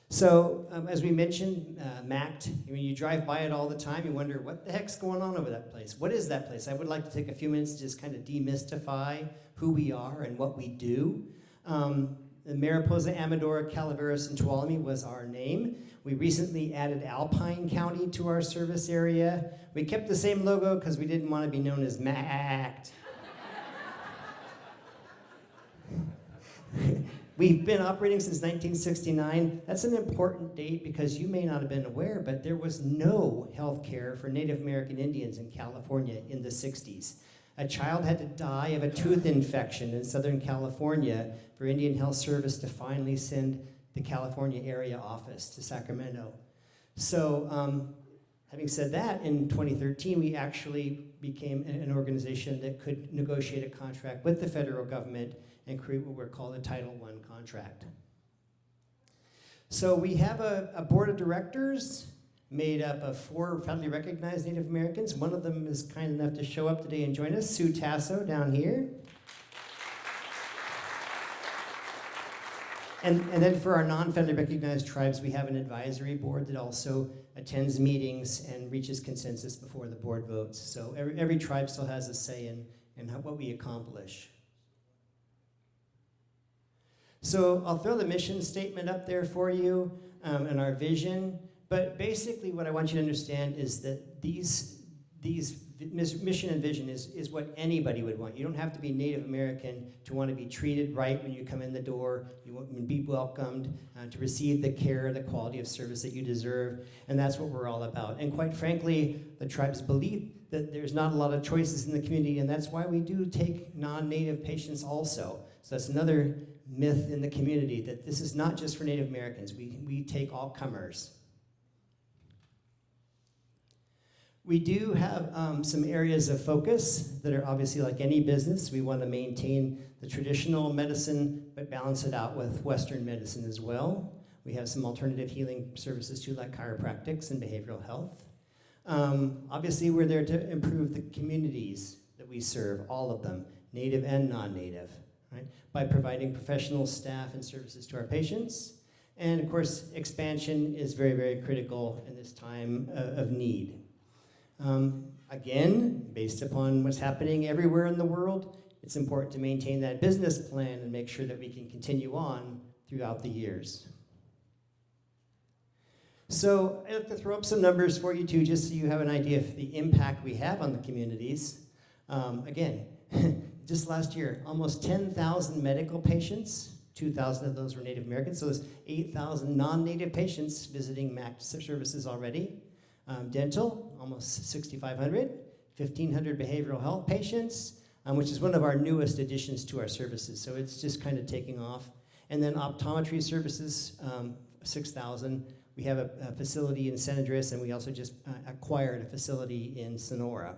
So, as we mentioned, MACT, when you drive by it all the time, you wonder, what the heck's going on over that place? What is that place? I would like to take a few minutes to just kind of demystify who we are and what we do. The Mariposa, Amador, Calaveras, and Tuolumne was our name. We recently added Alpine County to our service area. We kept the same logo because we didn't want to be known as MACT. We've been operating since 1969. That's an important date because you may not have been aware, but there was no health care for Native American Indians in California in the 60s. A child had to die of a tooth infection in Southern California for Indian Health Service to finally send the California area office to Sacramento. So having said that, in 2013, we actually became an organization that could negotiate a contract with the federal government and create what we're called a Title I contract. So we have a board of directors made up of 4 federally recognized Native Americans. One of them is kind enough to show up today and join us, Sue Tasso down here. And then for our non-federally recognized tribes, we have an advisory board that also attends meetings and reaches consensus before the board votes. So every tribe still has a say in what we accomplish. So I'll throw the mission statement up there for you and our vision. But basically what I want you to understand is that these mission and vision is what anybody would want. You don't have to be Native American to want to be treated right when you come in the door. You want to be welcomed, to receive the care, the quality of service that you deserve, and that's what we're all about. And quite frankly, the tribes believe that there's not a lot of choices in the community, and that's why we do take non-Native patients also. So that's another myth in the community, that this is not just for Native Americans. We take all comers. We do have some areas of focus that are obviously like any business. We want to maintain the traditional medicine, but balance it out with Western medicine as well. We have some alternative healing services too, like chiropractics and behavioral health. Obviously, we're there to improve the communities that we serve, all of them, Native and non-Native, right? By providing professional staff and services to our patients. And of course, expansion is very, very critical in this time of need. Again, based upon what's happening everywhere in the world, it's important to maintain that business plan and make sure that we can continue on throughout the years. So I'd like to throw up some numbers for you too, just so you have an idea of the impact we have on the communities. Again, just last year, almost 10,000 medical patients, 2,000 of those were Native Americans, so there's 8,000 non-Native patients visiting MAC services already. Dental, almost 6,500, 1,500 behavioral health patients, which is one of our newest additions to our services. So it's just kind of taking off. And then optometry services, 6,000. We have a facility in San Andreas, and we also just acquired a facility in Sonora.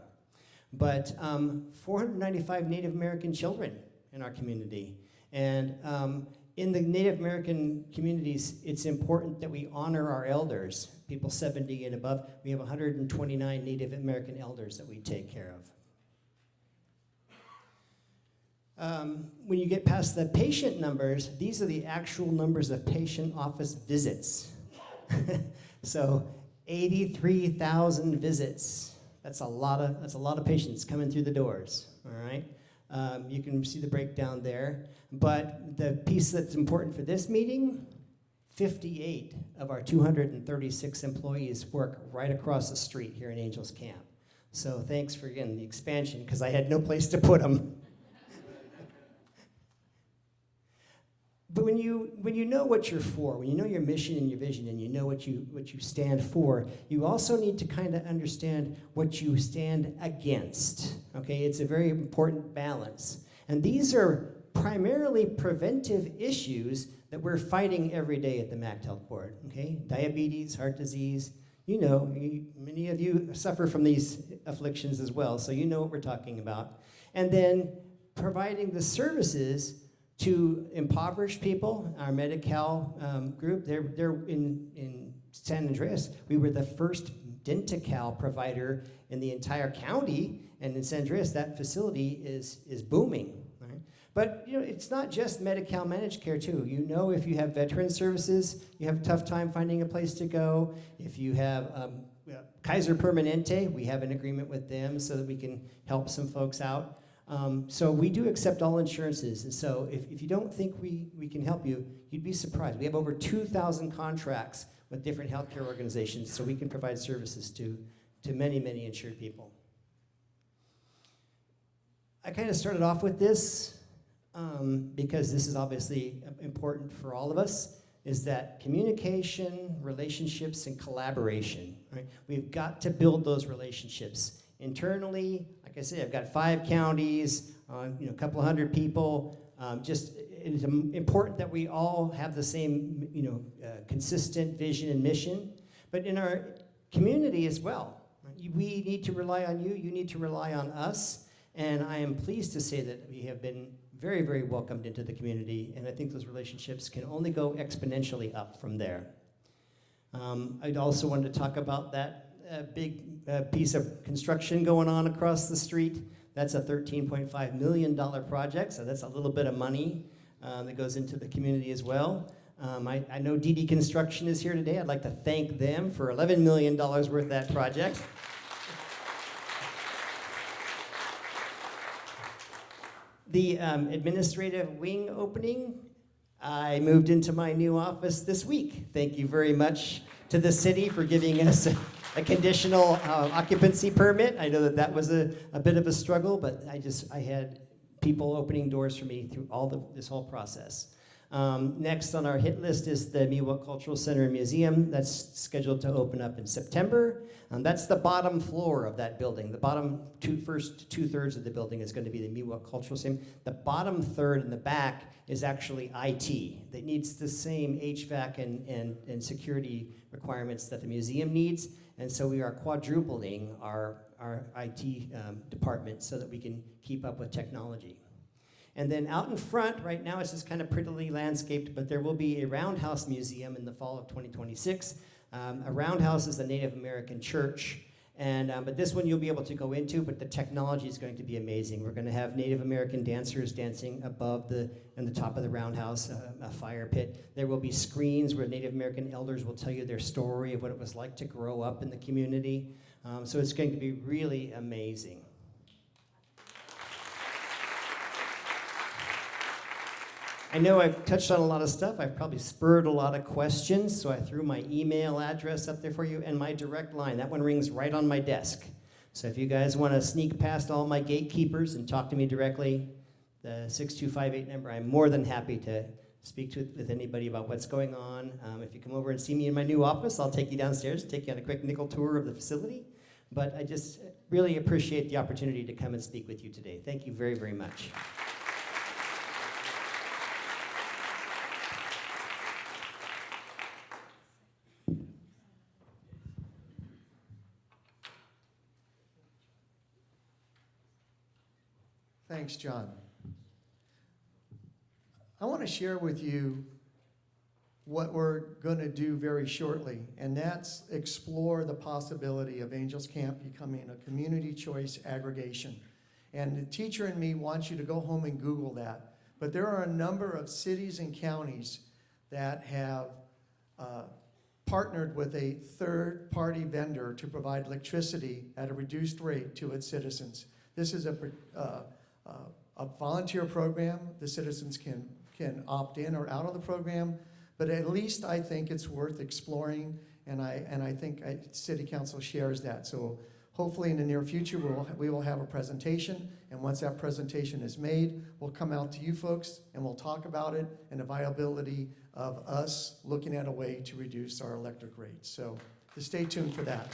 But 495 Native American children in our community. And in the Native American communities, it's important that we honor our elders, people 70 and above. We have 129 Native American elders that we take care of. When you get past the patient numbers, these are the actual numbers of patient office visits. So 83,000 visits. That's a lot of patients coming through the doors, all right? You can see the breakdown there. But the piece that's important for this meeting, 58 of our 236 employees work right across the street here in Angels Camp. So thanks for, again, the expansion, because I had no place to put them. But when you know what you're for, when you know your mission and your vision, and you know what you stand for, you also need to kind of understand what you stand against. Okay, it's a very important balance. And these are primarily preventive issues that we're fighting every day at the MAC Health Board. Okay, diabetes, heart disease. You know, many of you suffer from these afflictions as well, so you know what we're talking about. And then providing the services to impoverished people. Our Medi-Cal group, they're in San Andreas. We were the first Denti-Cal provider in the entire county, and in San Andreas, that facility is booming. Right? But you know, it's not just Medi-Cal managed care too. You know, if you have veteran services, you have a tough time finding a place to go. If you have Kaiser Permanente, we have an agreement with them so that we can help some folks out. So we do accept all insurances, and so if you don't think we can help you, you'd be surprised. We have over 2,000 contracts with different healthcare organizations, so we can provide services to many, many insured people. I kind of started off with this because this is obviously important for all of us, is that communication, relationships, and collaboration. Right? We've got to build those relationships. Internally, like I said, I've got 5 counties, a couple of hundred people. It's important that we all have the same, consistent vision and mission. But in our community as well, right? We need to rely on you. You need to rely on us. And I am pleased to say that we have been very, very welcomed into the community, and I think those relationships can only go exponentially up from there. I'd also wanted to talk about that big piece of construction going on across the street. That's a $13.5 million project, so that's a little bit of money that goes into the community as well. I know DD Construction is here today. I'd like to thank them for $11 million worth of that project. The administrative wing opening, I moved into my new office this week. Thank you very much to the city for giving us a conditional occupancy permit. I know that that was a bit of a struggle, but I had people opening doors for me through this whole process. Next on our hit list is the Miwok Cultural Center and Museum. That's scheduled to open up in September. That's the bottom floor of that building. The first two-thirds of the building is going to be the Miwok Cultural Center. The bottom third in the back is actually IT. That needs the same HVAC and security requirements that the museum needs. And so we are quadrupling our IT department so that we can keep up with technology. And then out in front, right now it's just kind of prettily landscaped, but there will be a Roundhouse Museum in the fall of 2026. A Roundhouse is a Native American church, but this one you'll be able to go into, but the technology is going to be amazing. We're going to have Native American dancers dancing above the top of the Roundhouse, a fire pit. There will be screens where Native American elders will tell you their story of what it was like to grow up in the community. So it's going to be really amazing. I know I've touched on a lot of stuff. I've probably spurred a lot of questions, so I threw my email address up there for you and my direct line. That one rings right on my desk. So if you guys want to sneak past all my gatekeepers and talk to me directly, the 6258 number, I'm more than happy to speak with anybody about what's going on. If you come over and see me in my new office, I'll take you downstairs, take you on a quick nickel tour of the facility. But I just really appreciate the opportunity to come and speak with you today. Thank you very, very much. Thanks, John. I want to share with you what we're going to do very shortly, and that's explore the possibility of Angels Camp becoming a community choice aggregation. And the teacher in me wants you to go home and Google that. But there are a number of cities and counties that have partnered with a third-party vendor to provide electricity at a reduced rate to its citizens. This is a volunteer program. The citizens can opt in or out of the program, but at least I think it's worth exploring, and I think City Council shares that. So hopefully in the near future we will have a presentation, and once that presentation is made, we'll come out to you folks and we'll talk about it and the viability of us looking at a way to reduce our electric rates. So just stay tuned for that.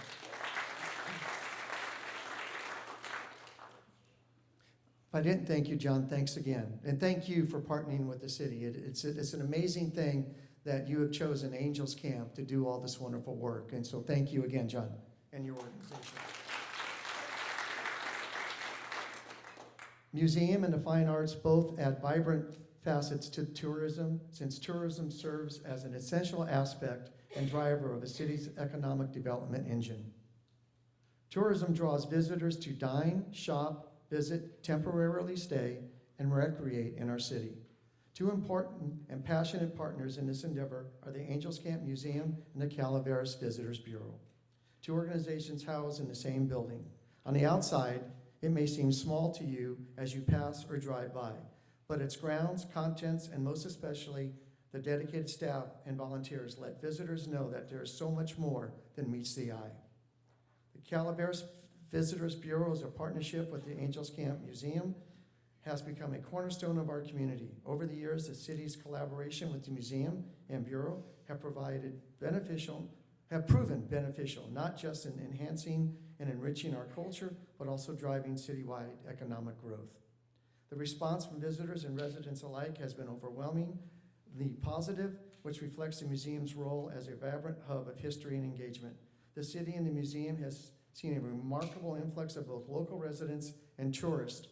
If I didn't thank you, John, thanks again. And thank you for partnering with the city. It's an amazing thing that you have chosen Angels Camp to do all this wonderful work. And so thank you again, John, and your organization. Museum and the fine arts both add vibrant facets to tourism, since tourism serves as an essential aspect and driver of a city's economic development engine. Tourism draws visitors to dine, shop, visit, temporarily stay, and recreate in our city. Two important and passionate partners in this endeavor are the Angels Camp Museum and the Calaveras Visitors Bureau. Two organizations housed in the same building. On the outside, it may seem small to you as you pass or drive by, but its grounds, contents, and most especially the dedicated staff and volunteers let visitors know that there is so much more than meets the eye. The Calaveras Visitors Bureau is a partnership with the Angels Camp Museum, has become a cornerstone of our community. Over the years, the city's collaboration with the museum and bureau have proven beneficial, not just in enhancing and enriching our culture, but also driving citywide economic growth. The response from visitors and residents alike has been overwhelmingly positive, which reflects the museum's role as a vibrant hub of history and engagement. The city and the museum has seen a remarkable influx of both local residents and tourists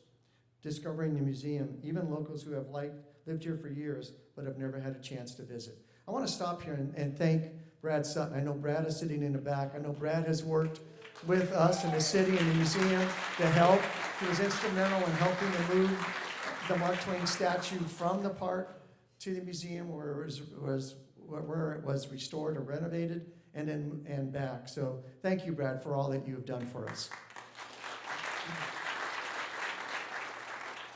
discovering the museum, even locals who have lived here for years but have never had a chance to visit. I want to stop here and thank Brad Sutton. I know Brad is sitting in the back. I know Brad has worked with us in the city and the museum to help. He was instrumental in helping to move the Mark Twain statue from the park to the museum where it was restored or renovated and back. So thank you, Brad, for all that you have done for us.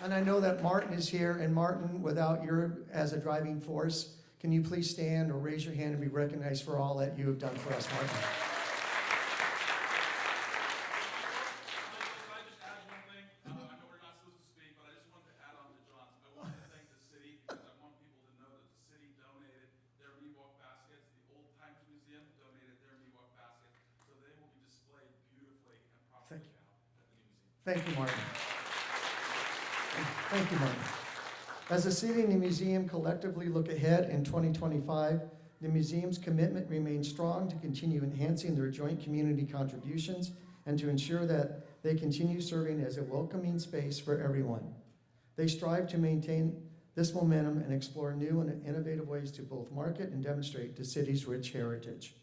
And I know that Martin is here, and Martin, without your as a driving force, can you please stand or raise your hand and be recognized for all that you have done for us, Martin? Can I just add one thing? I know we're not supposed to speak, but I just wanted to add on to John's. I wanted to thank the city because I want people to know that the city donated their Miwok baskets. The Old Times Museum donated their Miwok baskets, so they will be displayed beautifully and properly now at the new museum. Thank you, Martin. Thank you, Martin. As the city and the museum collectively look ahead in 2025, the museum's commitment remains strong to continue enhancing their joint community contributions and to ensure that they continue serving as a welcoming space for everyone. They strive to maintain this momentum and explore new and innovative ways to both market and demonstrate the city's rich heritage.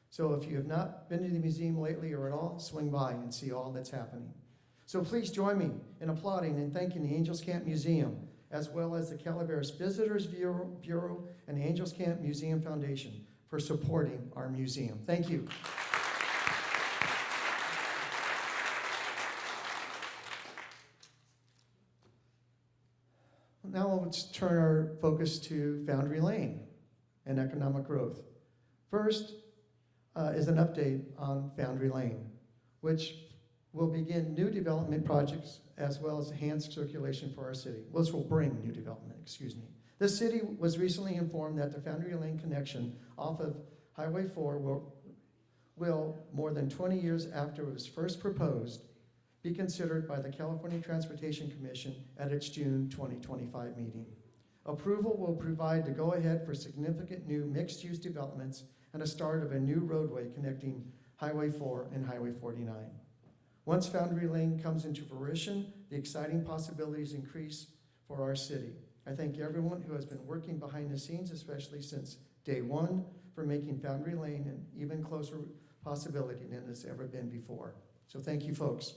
So if you have not been to the museum lately or at all, swing by and see all that's happening. So please join me in applauding and thanking the Angels Camp Museum, as well as the Calaveras Visitors Bureau and the Angels Camp Museum Foundation for supporting our museum. Thank you. Now let's turn our focus to Foundry Lane and economic growth. First is an update on Foundry Lane, which will begin new development projects as well as enhanced circulation for our city. Which will bring new development, excuse me. The city was recently informed that the Foundry Lane connection off of Highway 4 will more than 20 years after it was first proposed, be considered by the California Transportation Commission at its June 2025 meeting. Approval will provide the go-ahead for significant new mixed-use developments and a start of a new roadway connecting Highway 4 and Highway 49. Once Foundry Lane comes into fruition, the exciting possibilities increase for our city. I thank everyone who has been working behind the scenes, especially since day one, for making Foundry Lane an even closer possibility than it's ever been before. So thank you, folks.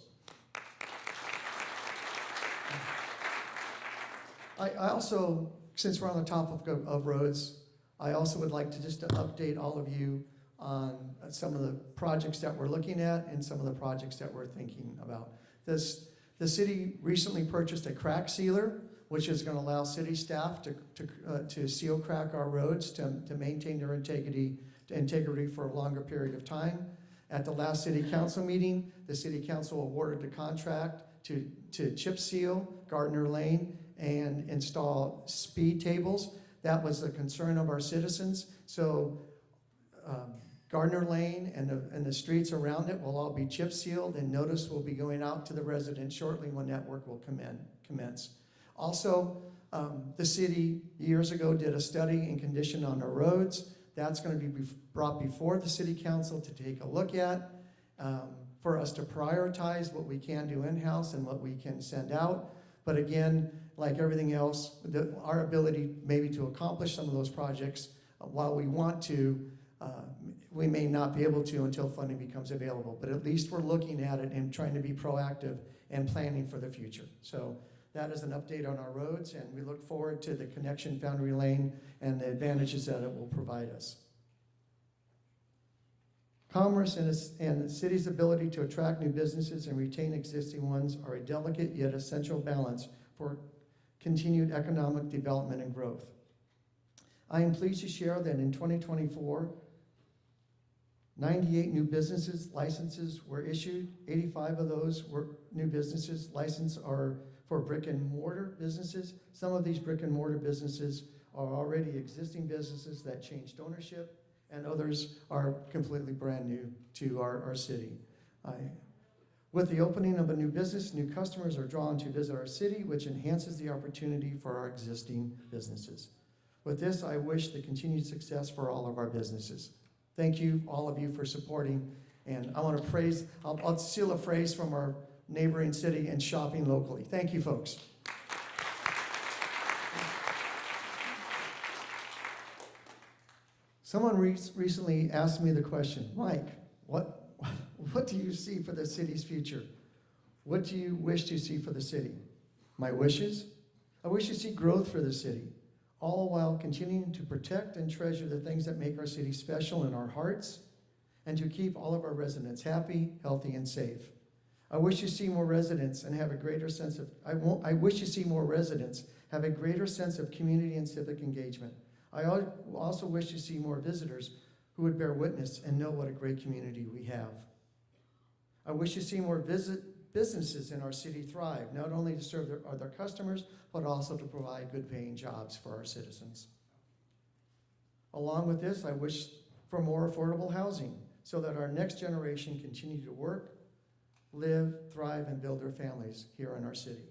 I also, since we're on the topic of roads, I also would like to just to update all of you on some of the projects that we're looking at and some of the projects that we're thinking about. The city recently purchased a crack sealer, which is going to allow city staff to seal crack our roads to maintain their integrity for a longer period of time. At the last city council meeting, the city council awarded the contract to chip seal Gardner Lane and install speed tables. That was a concern of our citizens. So Gardner Lane and the streets around it will all be chip sealed, and notice will be going out to the residents shortly when that work will commence. Also, the city years ago did a study in condition on our roads. That's going to be brought before the city council to take a look at, for us to prioritize what we can do in-house and what we can send out. But again, like everything else, our ability maybe to accomplish some of those projects, while we want to, we may not be able to until funding becomes available. But at least we're looking at it and trying to be proactive and planning for the future. So that is an update on our roads, and we look forward to the connection Foundry Lane and the advantages that it will provide us. Commerce and the city's ability to attract new businesses and retain existing ones are a delicate yet essential balance for continued economic development and growth. I am pleased to share that in 2024, 98 new businesses licenses were issued. 85 of those were new businesses licenses are for brick and mortar businesses. Some of these brick and mortar businesses are already existing businesses that changed ownership, and others are completely brand new to our city. With the opening of a new business, new customers are drawn to visit our city, which enhances the opportunity for our existing businesses. With this, I wish the continued success for all of our businesses. Thank you, all of you, for supporting. And I want to praise, I'll steal a phrase from our neighboring city and shopping locally. Thank you, folks. Someone recently asked me the question, Mike, what do you see for the city's future? What do you wish to see for the city? My wishes? I wish to see growth for the city, all while continuing to protect and treasure the things that make our city special in our hearts, and to keep all of our residents happy, healthy, and safe. I wish to see more residents and have a greater sense of, I wish to see more residents have a greater sense of community and civic engagement. I also wish to see more visitors who would bear witness and know what a great community we have. I wish to see more businesses in our city thrive, not only to serve their customers, but also to provide good paying jobs for our citizens. Along with this, I wish for more affordable housing so that our next generation continue to work, live, thrive, and build their families here in our city.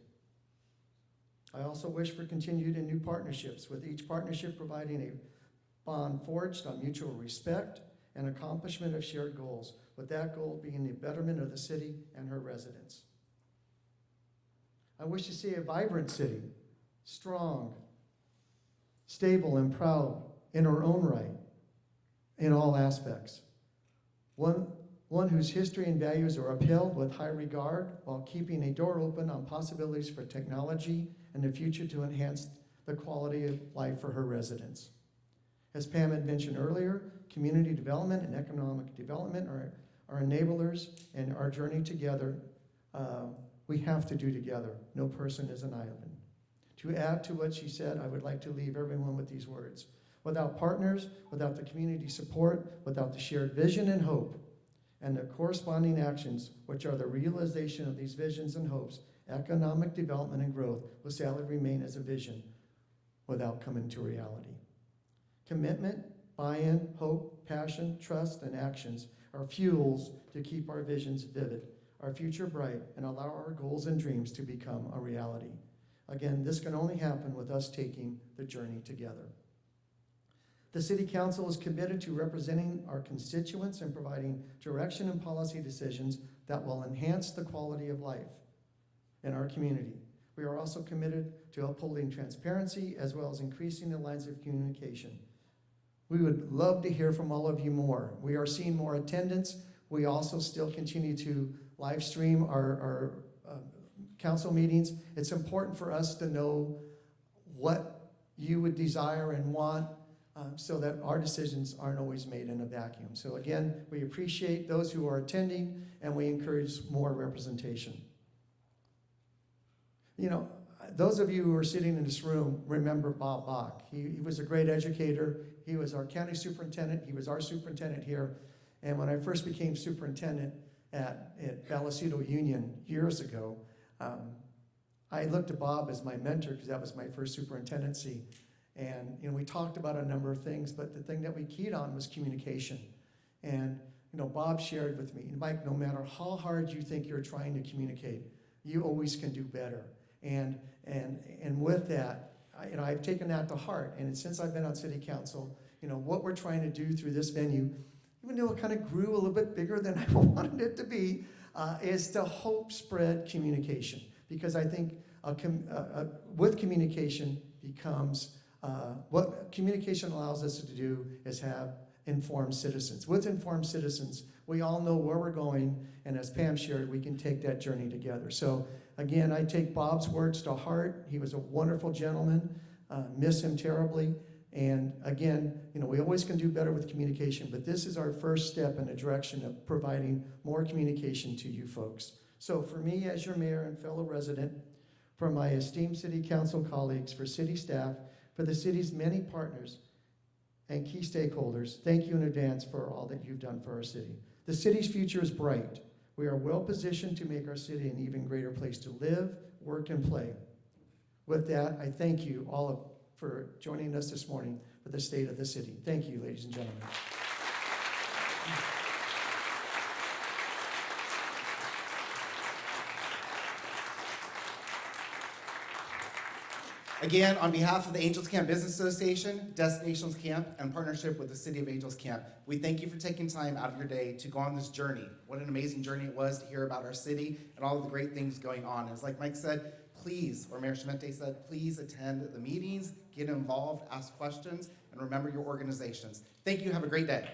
I also wish for continued and new partnerships, with each partnership providing a bond forged on mutual respect and accomplishment of shared goals, with that goal being the betterment of the city and her residents. I wish to see a vibrant city, strong, stable, and proud in her own right, in all aspects. One whose history and values are upheld with high regard, while keeping a door open on possibilities for technology and the future to enhance the quality of life for her residents. As Pam had mentioned earlier, community development and economic development are enablers, and our journey together, we have to do together. No person is an island. To add to what she said, I would like to leave everyone with these words. Without partners, without the community support, without the shared vision and hope, and the corresponding actions, which are the realization of these visions and hopes, economic development and growth will sadly remain as a vision without coming to reality. Commitment, buy-in, hope, passion, trust, and actions are fuels to keep our visions vivid, our future bright, and allow our goals and dreams to become a reality. Again, this can only happen with us taking the journey together. The City Council is committed to representing our constituents and providing direction and policy decisions that will enhance the quality of life in our community. We are also committed to upholding transparency as well as increasing the lines of communication. We would love to hear from all of you more. We are seeing more attendance. We also still continue to live stream our council meetings. It's important for us to know what you would desire and want, so that our decisions aren't always made in a vacuum. So again, we appreciate those who are attending, and we encourage more representation. You know, those of you who are sitting in this room remember Bob Bach. He was a great educator. He was our county superintendent. He was our superintendent here. And when I first became superintendent at Vallecito Union years ago, I looked to Bob as my mentor because that was my first superintendency. And we talked about a number of things, but the thing that we keyed on was communication. And Bob shared with me, Mike, no matter how hard you think you're trying to communicate, you always can do better. And with that, I've taken that to heart. And since I've been on City Council, what we're trying to do through this venue, even though it kind of grew a little bit bigger than I wanted it to be, is to hope spread communication. Because I think with communication becomes what communication allows us to do is have informed citizens. With informed citizens, we all know where we're going, and as Pam shared, we can take that journey together. So again, I take Bob's words to heart. He was a wonderful gentleman, miss him terribly. And again, we always can do better with communication, but this is our first step in the direction of providing more communication to you folks. So for me, as your mayor and fellow resident, for my esteemed City Council colleagues, for city staff, for the city's many partners and key stakeholders, thank you in advance for all that you've done for our city. The city's future is bright. We are well positioned to make our city an even greater place to live, work, and play. With that, I thank you all for joining us this morning for the State of the City. Thank you, ladies and gentlemen. Again, on behalf of the Angels Camp Business Association, Destinations Camp, and partnership with the City of Angels Camp, we thank you for taking time out of your day to go on this journey. What an amazing journey it was to hear about our city and all of the great things going on. As like Mike said, please, or Mayor Chimente said, please attend the meetings, get involved, ask questions, and remember your organizations. Thank you. Have a great day.